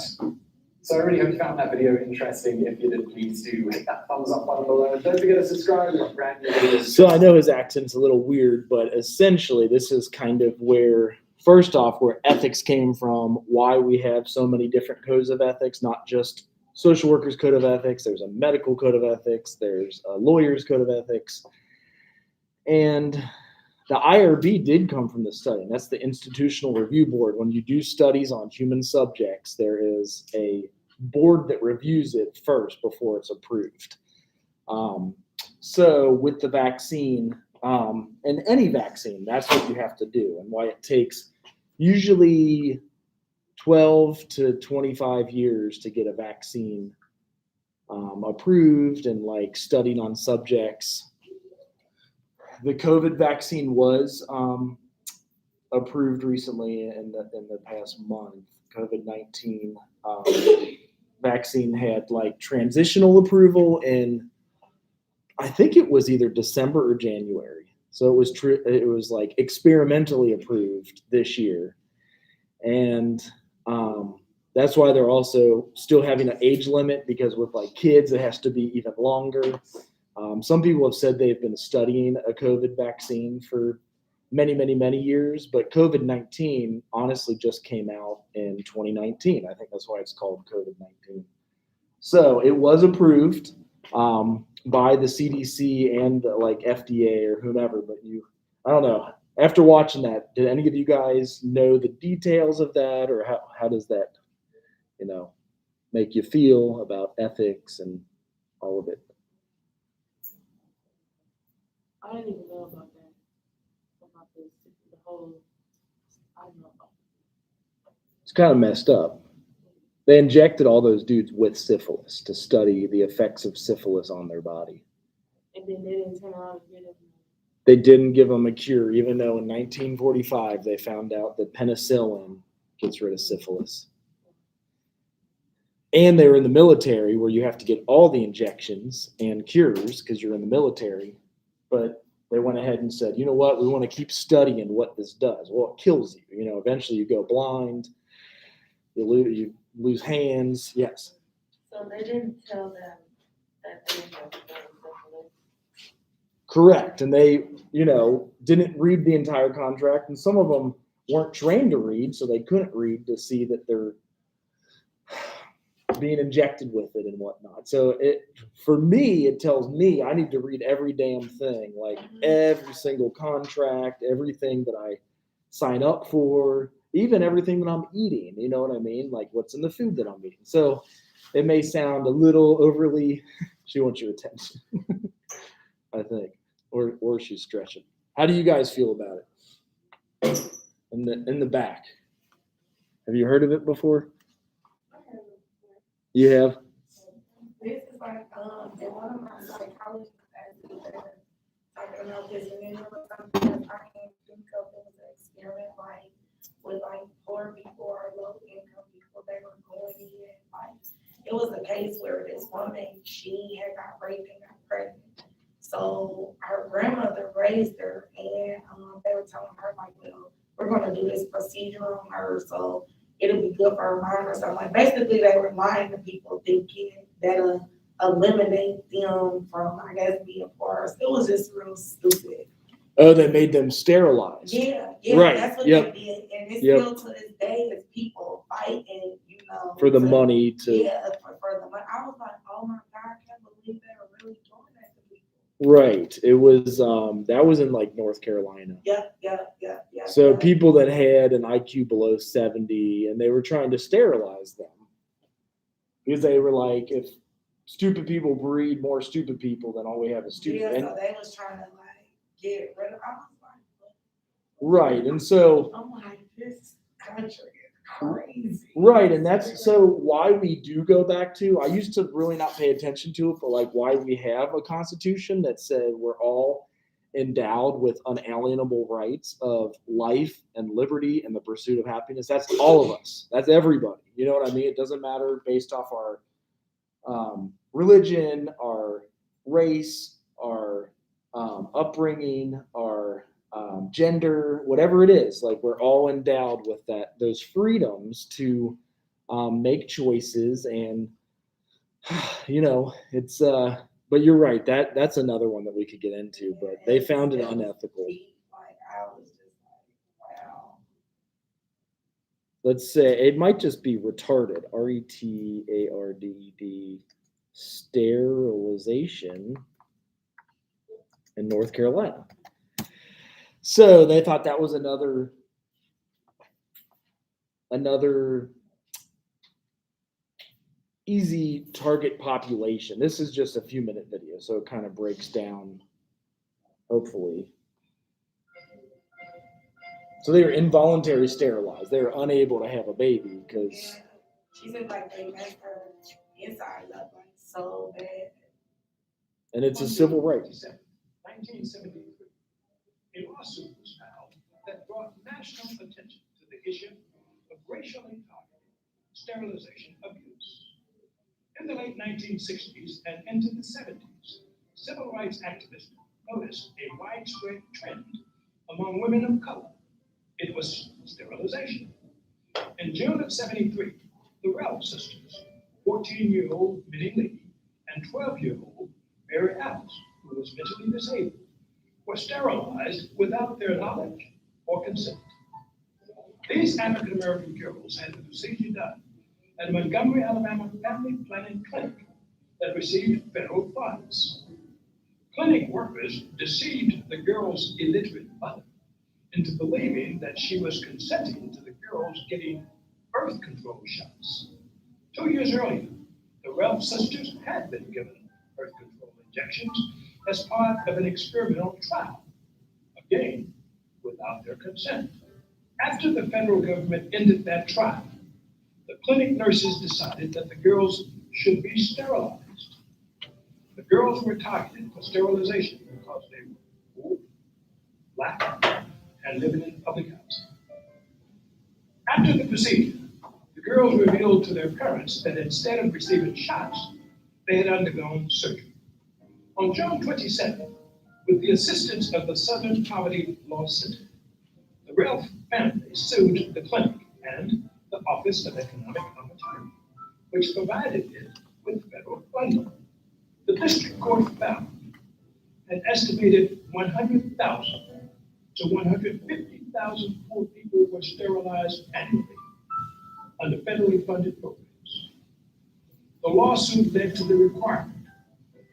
So I really hope you found that video interesting. If you did, please do hit that thumbs up button below. And don't forget to subscribe. We've got brand new videos. So I know his accent's a little weird, but essentially this is kind of where, first off, where ethics came from, why we have so many different codes of ethics, not just social workers' code of ethics. There's a medical code of ethics. There's a lawyer's code of ethics. And the IRB did come from this study, and that's the Institutional Review Board. When you do studies on human subjects, there is a board that reviews it first before it's approved. So with the vaccine, and any vaccine, that's what you have to do, and why it takes usually 12 to 25 years to get a vaccine approved and like studied on subjects. The COVID vaccine was approved recently in the past month. COVID-19 vaccine had like transitional approval in, I think it was either December or January. So it was like experimentally approved this year, and that's why they're also still having an age limit, because with like kids it has to be even longer. Some people have said they've been studying a COVID vaccine for many years, but COVID-19 honestly just came out in 2019. I think that's why it's called COVID-19. So it was approved by the CDC and like FDA or whomever, but I don't know. After watching that, did any of you guys know the details of that, or how does that, make you feel about ethics and all of it? I didn't even know about that. About this, the whole, I don't know. It's kind of messed up. They injected all those dudes with syphilis to study the effects of syphilis on their body. And then they didn't turn around and get it. They didn't give them a cure, even though in 1945 they found out that penicillin gets rid of syphilis. And they were in the military, where you have to get all the injections and cures because you're in the military. But they went ahead and said, you know what, we want to keep studying what this does. Well, it kills you. Eventually you go blind, you lose hands. Yes. So they didn't tell them that they had syphilis. Correct. And they, didn't read the entire contract, and some of them weren't trained to read, so they couldn't read to see that they're being injected with it and whatnot. So for me, it tells me I need to read every damn thing, like every single contract, everything that I sign up for, even everything that I'm eating. You know what I mean? Like what's in the food that I'm eating. So it may sound a little overly, she wants your attention, I think, or she's stretching. How do you guys feel about it? In the back. Have you heard of it before? You have? This is like, in one of my psychology classes, talking about this, and then there was something that I can't think of, it was an experiment, like, with like poor people or low income people, they were going in, like, it was a case where this woman, she had got raped and got pregnant. So her grandmother raised her, and they were telling her, like, well, we're gonna do this procedure on her, so it'll be good for her mind or something. Like, basically, they were lying to people, thinking that'll eliminate them from, I guess, being poor. It was just real stupid. Oh, they made them sterilized. Yeah, Right. That's what Yep. they did, and it's Yep. still to this day, is people fighting, For the money to. Yeah, for the money. I was like, oh my God, I can't believe they're really doing that to people. Right. It was that was in like North Carolina. Yep. So people that had an IQ below 70, and they were trying to sterilize them because they were like, if stupid people breed more stupid people, then all we have is stupid. Yeah, And, so they was trying to like get rid of. I was like, right. And so. I'm like, this country is crazy. Right, and that's so why we do go back to, I used to really not pay attention to it, but like why we have a constitution that said we're all endowed with unalienable rights of life and liberty and the pursuit of happiness. That's all of us. That's everybody. You know what I mean? It doesn't matter based off our religion, our race, our upbringing, our gender, whatever it is. Like we're all endowed with those freedoms to make choices, and it's but you're right, that's another one that we could get into, but they found it unethical. Like, I was just like, wow. Let's say it might just be retarded, RETARDED, sterilization in North Carolina. So they thought that was another easy target population. This is just a few minute video, so it kind of breaks down, hopefully. So they were involuntary sterilized. They were unable to have a baby because, Yeah. She said like they messed her inside up like so bad. and it's a civil right. 1973, a lawsuit was filed that brought national attention to the issue of racially targeted sterilization abuse. In the late 1960s and into the 70s, civil rights activists noticed a widespread trend among women of color. It was sterilization. In June of '73, the Ralph sisters, 14-year-old Minnie Lee and 12-year-old Mary Alice, who was mentally disabled, were sterilized without their knowledge or consent. These African American girls had the procedure done at a Montgomery, Alabama family planning clinic that received federal funds. Clinic workers deceived the girl's illiterate mother into believing that she was consenting to the girls getting birth control shots. 2 years earlier, the Ralph sisters had been given birth control injections as part of an experimental trial, again, without their consent. After the federal government ended that trial, the clinic nurses decided that the girls should be sterilized. The girls were targeted for sterilization because they were poor, black, and living in public housing. After the procedure, the girls revealed to their parents that instead of receiving shots, they had undergone surgery. On June 27th, with the assistance of the Southern Poverty Law Center, the Ralph family sued the clinic and the Office of Economic Opportunity, which provided it with federal funding. The district court found an estimated 100,000 to 150,000 poor people were sterilized annually under federally funded programs. The lawsuit led to the requirement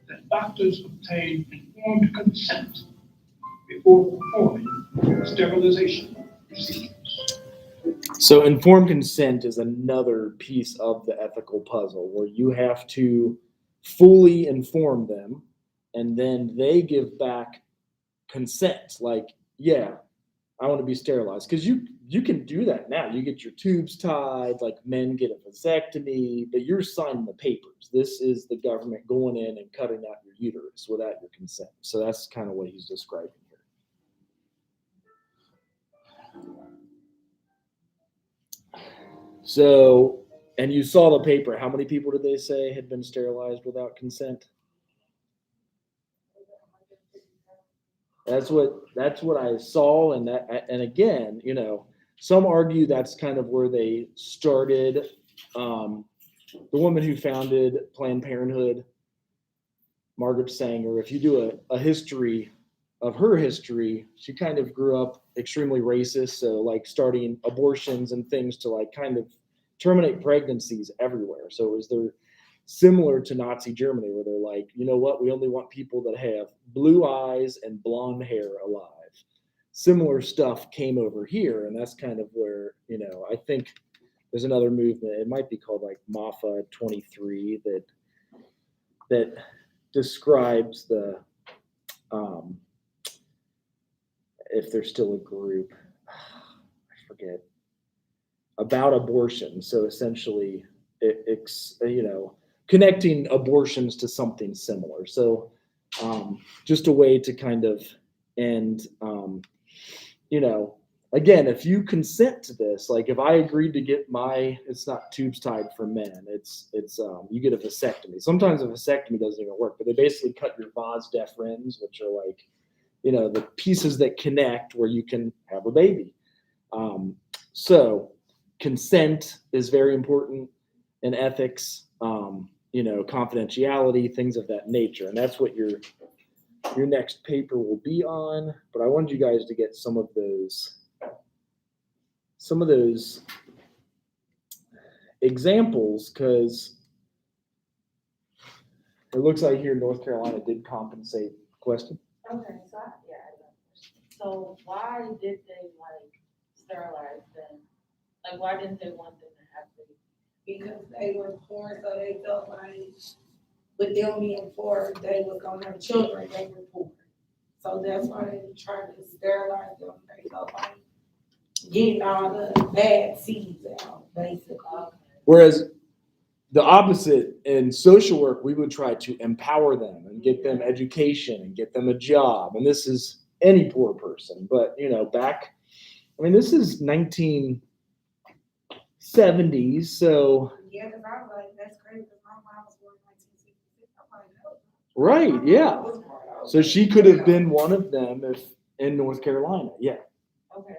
that doctors obtain informed consent before performing sterilization procedures. So informed consent is another piece of the ethical puzzle where you have to fully inform them and then they give back consent. Like, yeah, I want to be sterilized. Because you can do that now. You get your tubes tied, like men get a vasectomy, but you're signing the papers. This is the government going in and cutting out your uterus without your consent. So that's kind of what he's describing here. So, and you saw the paper. How many people did they say had been sterilized without consent? That's what I saw, and again, you know, some argue that's kind of where they started. The woman who founded Planned Parenthood, Margaret Sanger, if you do a history of her history, she kind of grew up extremely racist, so like starting abortions and things to like kind of terminate pregnancies everywhere. So it was similar to Nazi Germany, where they're like, you know what, we only want people that have blue eyes and blonde hair alive. Similar stuff came over here, and that's kind of where, you know, I think there's another movement, it might be called like MAFA 23, that describes the, if there's still a group, I forget, about abortion. So essentially, it's, you know, connecting abortions to something similar. So just a way to kind of end, you know, again, if you consent to this, like if I agreed to get it's not tubes tied for men, it's you get a vasectomy. Sometimes a vasectomy doesn't even work, but they basically cut your vas deferens, which are like, you know, the pieces that connect where you can have a baby. So consent is very important in ethics, you know, confidentiality, things of that nature. And that's what your next paper will be on. But I wanted you guys to get some of those examples, because it looks like here North Carolina did compensate. Question? Okay, so so why did they like sterilize them? Like, why didn't they want them to have babies? because they were poor, so they felt like with them being poor, they was gonna have children, they were poor. So that's why they tried to sterilize them. They felt like getting all the bad seeds out, basically. Whereas the opposite in social work, we would try to empower them and get them education and get them a job. And this is any poor person, but this is 1970s, so. Yeah, because I was like, that's crazy, because my mom was born in 1966. I'm like, no. Right, yeah. So she could have been one of them if in North Carolina, yeah. Okay,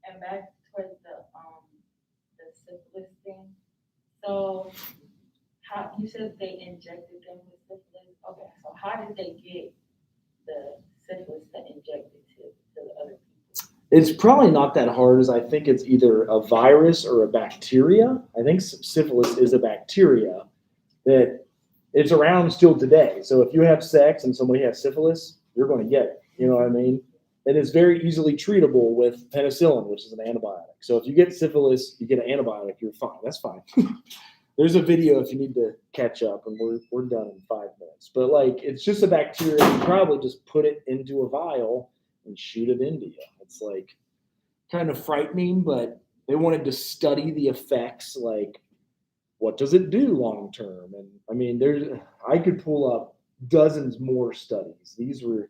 and back towards the syphilis thing. So, how, you said they injected them with syphilis? Okay, so how did they get the syphilis that injected to the other people? It's probably not that hard, as I think it's either a virus or a bacteria. I think syphilis is a bacteria that it's around still today. So if you have sex and somebody has syphilis, you're going to get it. You know what I mean? And it's very easily treatable with penicillin, which is an antibiotic. So if you get syphilis, you get an antibiotic, you're fine. That's fine. There's a video if you need to catch up, and we're done in 5 minutes. But like, it's just a bacteria. You probably just put it into a vial and shoot it into you. It's like kind of frightening, but they wanted to study the effects, like what does it do long term? And I mean, I could pull up dozens more studies. These were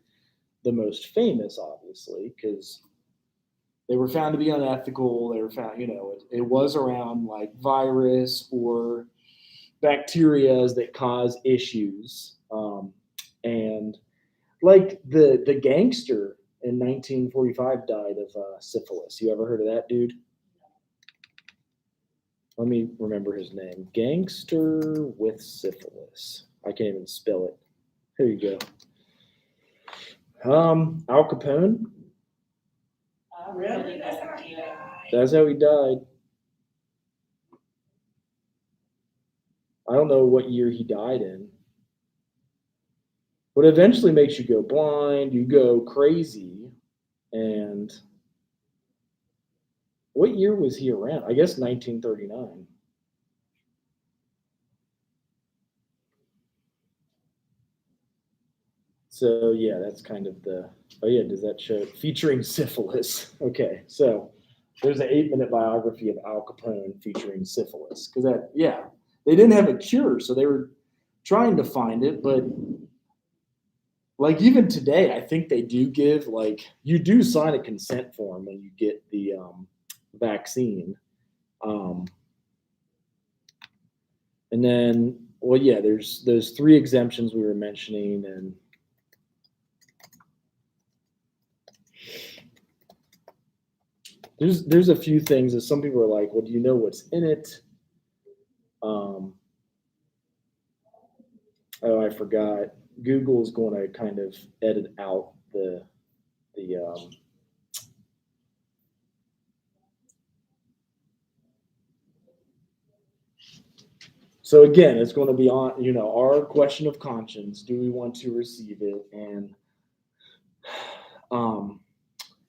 the most famous, obviously, because they were found to be unethical. They were found, it was around like virus or bacteria that cause issues. And like the gangster in 1945 died of syphilis. You ever heard of that dude? Let me remember his name. Gangster with syphilis. I can't even spell it. Here you go. Al Capone. Really? That's how he died? That's how he died. I don't know what year he died in. But it eventually makes you go blind, you go crazy. And what year was he around? I guess 1939. So yeah, that's kind of does that show featuring syphilis? Okay, so there's an 8-minute biography of Al Capone featuring syphilis. Because they didn't have a cure, so they were trying to find it, but like even today, I think they do give, like, you do sign a consent form when you get the vaccine. And then, there's those 3 exemptions we were mentioning, and there's a few things that some people are like, well, do you know what's in it? Oh, I forgot. Google is going to kind of edit out the so again, it's going to be on, our question of conscience. Do we want to receive it? And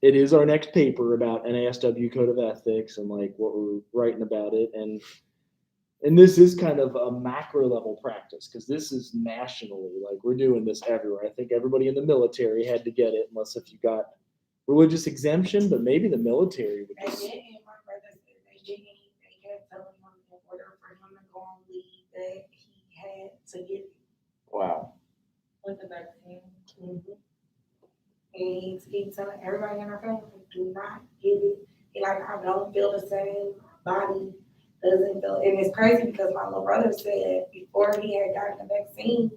it is our next paper about NASW Code of Ethics and like what we're writing about it. And this is kind of a macro level practice because this is nationally, like we're doing this everywhere. I think everybody in the military had to get it, unless if you got religious exemption, but maybe the military would They just. didn't. My brother said they didn't. They kept telling him in order for him to go on leave that he had to get it. Wow. With the vaccine. Mm-hmm. And he's telling everybody in our family, do not get it. He like, I don't feel the same. Body doesn't feel, and it's crazy because my little brother said before he had gotten the vaccine,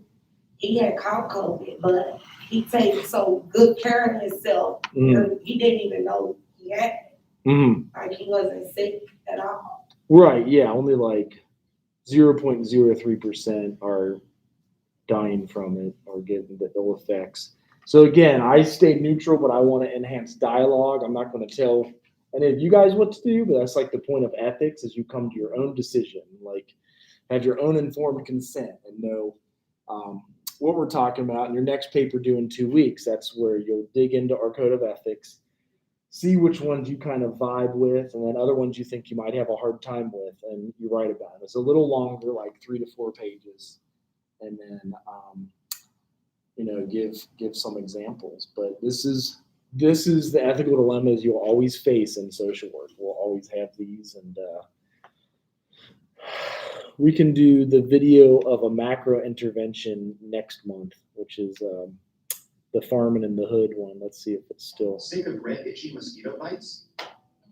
he had caught COVID, but he takes so good care of himself. Mm. He didn't even know he had it. Mm-hmm. Like he wasn't sick at all. Right. Yeah. Only like 0.03% are dying from it or getting the ill effects. So again, I stay neutral, but I want to enhance dialogue. I'm not going to tell any of you guys what to do, but that's like the point of ethics is you come to your own decision, like have your own informed consent and know what we're talking about. In your next paper due in 2 weeks, that's where you'll dig into our code of ethics, see which ones you kind of vibe with, and then other ones you think you might have a hard time with, and you write about it. It's a little longer, like 3 to 4 pages, and then give some examples. But this is the ethical dilemmas you'll always face in social work. We'll always have these, and we can do the video of a macro intervention next month, which is the Farming in the Hood one. Let's see if it's still. Sick of red itchy mosquito bites?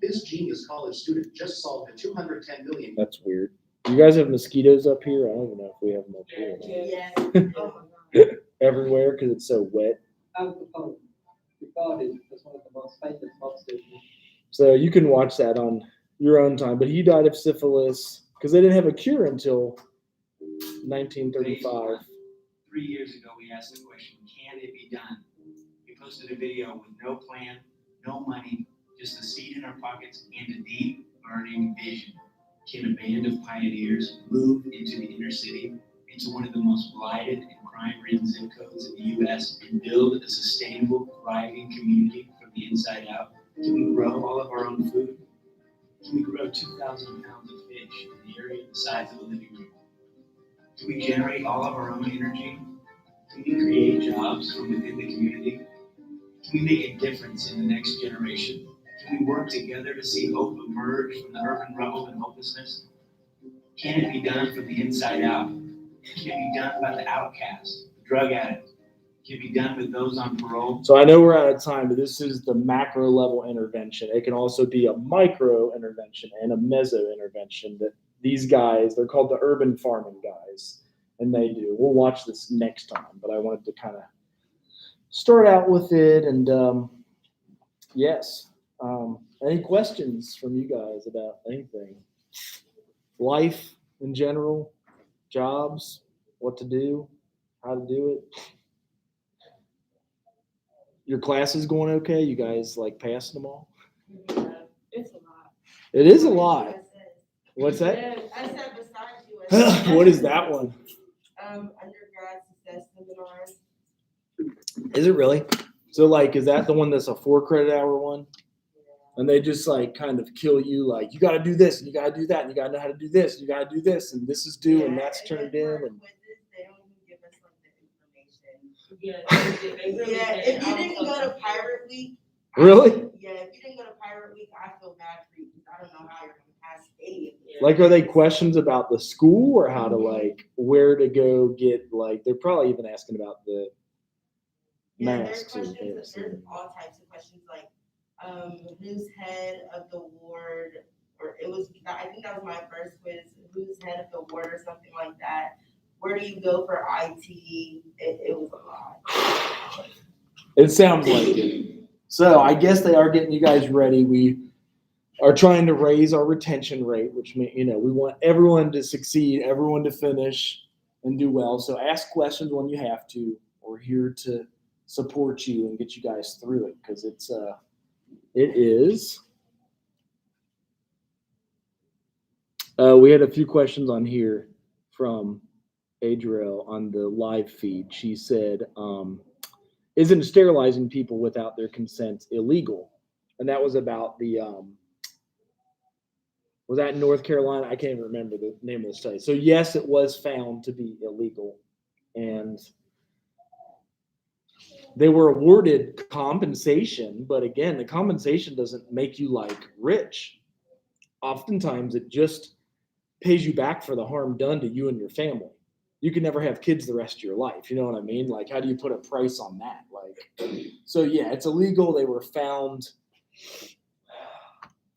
This genius college student just solved a $210 million. That's weird. Do you guys have mosquitoes up here? I don't even know if we have them up here. Yes. Oh my God. Everywhere because it's so wet. Regarded as one of the most famous mobsters. So you can watch that on your own time. But he died of syphilis because they didn't have a cure until 1935. 3 years ago, we asked the question, can it be done? We posted a video with no plan, no money, just a seed in our pockets and a deep, burning vision. Can a band of pioneers move into the inner city, into one of the most blighted and crime-ridden zip codes in the U.S. and build a sustainable, thriving community from the inside out? Can we grow all of our own food? Can we grow 2,000 pounds of fish in the area the size of a living room? Can we generate all of our own energy? Can we create jobs from within the community? Can we make a difference in the next generation? Can we work together to see hope emerge from the urban rubble and hopelessness? Can it be done from the inside out? Can it be done by the outcast, the drug addict? Can it be done with those on parole? So I know we're out of time, but this is the macro level intervention. It can also be a micro intervention and a meso intervention that these guys, they're called the urban farming guys, and they do. We'll watch this next time, but I wanted to kind of start out with it. And yes, any questions from you guys about anything? Life in general, jobs, what to do, how to do it. Your class is going okay? You guys like passing them all? Yeah, it's a lot. It is a lot. What's that? I said besides you. What is that one? Undergrad success seminars. Is it really? So like, is that the one that's a 4 credit hour one? And they just like kind of kill you, like you got to do this and you got to do that and you got to know how to do this and you got to do this and this is due and that's turned in. And They don't even give us like the information. Yeah, they really Yeah, did. if you didn't go to Pirate Week. Really? Yeah, if you didn't go to Pirate Week, I feel bad for you because I don't know how you're gonna pass any of this. Like, are they questions about the school or how to like where to go get like? They're probably even asking about the Yeah, there's masks. And questions, there's all types of questions like, who's head of the ward, or it was, I think that was my first quiz, who's head of the ward or something like that. Where do you go for IT? It was a lot. It sounds like it. So I guess they are getting you guys ready. We are trying to raise our retention rate, which means, we want everyone to succeed, everyone to finish and do well. So ask questions when you have to. We're here to support you and get you guys through it because it is. We had a few questions on here from Adriel on the live feed. She said, isn't sterilizing people without their consent illegal? And that was about the, was that in North Carolina? I can't even remember the name of the study. So yes, it was found to be illegal. And they were awarded compensation, but again, the compensation doesn't make you like rich. Oftentimes it just pays you back for the harm done to you and your family. You can never have kids the rest of your life. You know what I mean? Like, how do you put a price on that? Like, so yeah, it's illegal. They were found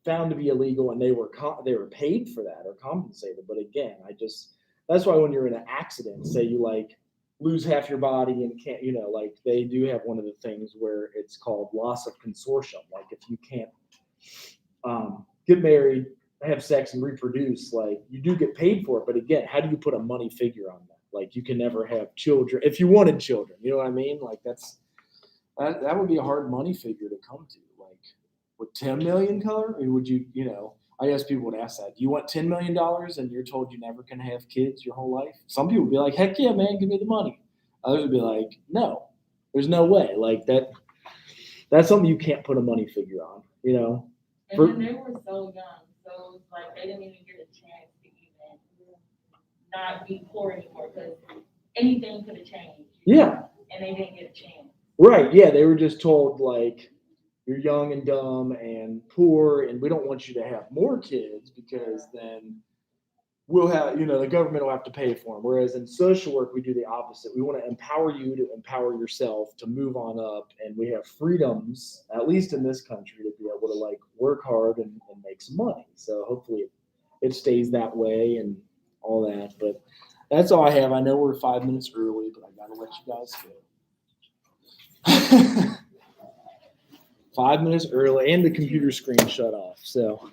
to be illegal, and they were paid for that or compensated. But again, that's why when you're in an accident, say you like lose half your body and can't, like they do have one of the things where it's called loss of consortium. Like if you can't get married, have sex and reproduce, like you do get paid for it. But again, how do you put a money figure on that? Like you can never have children if you wanted children, you know what I mean? Like that would be a hard money figure to come to. Like with 10 million color, or would you, I guess people would ask that. Do you want $10 million and you're told you never can have kids your whole life? Some people would be like, heck yeah, man, give me the money. Others would be like, no, there's no way. Like that's something you can't put a money figure on. you know. And For- then they were so young, so it's like they didn't even get a chance to even not be poor anymore, because anything could have changed. Yeah. And they didn't get a chance. Right, yeah, they were just told, like, you're young and dumb and poor, and we don't want you to have more kids because then we'll have, the government will have to pay for them. Whereas in social work, we do the opposite. We want to empower you to empower yourself to move on up, and we have freedoms, at least in this country, to be able to, like, work hard and make some money. So hopefully it stays that way and all that. But that's all I have. I know we're 5 minutes early, but I got to let you guys go. 5 minutes early, and the computer screen shut off. So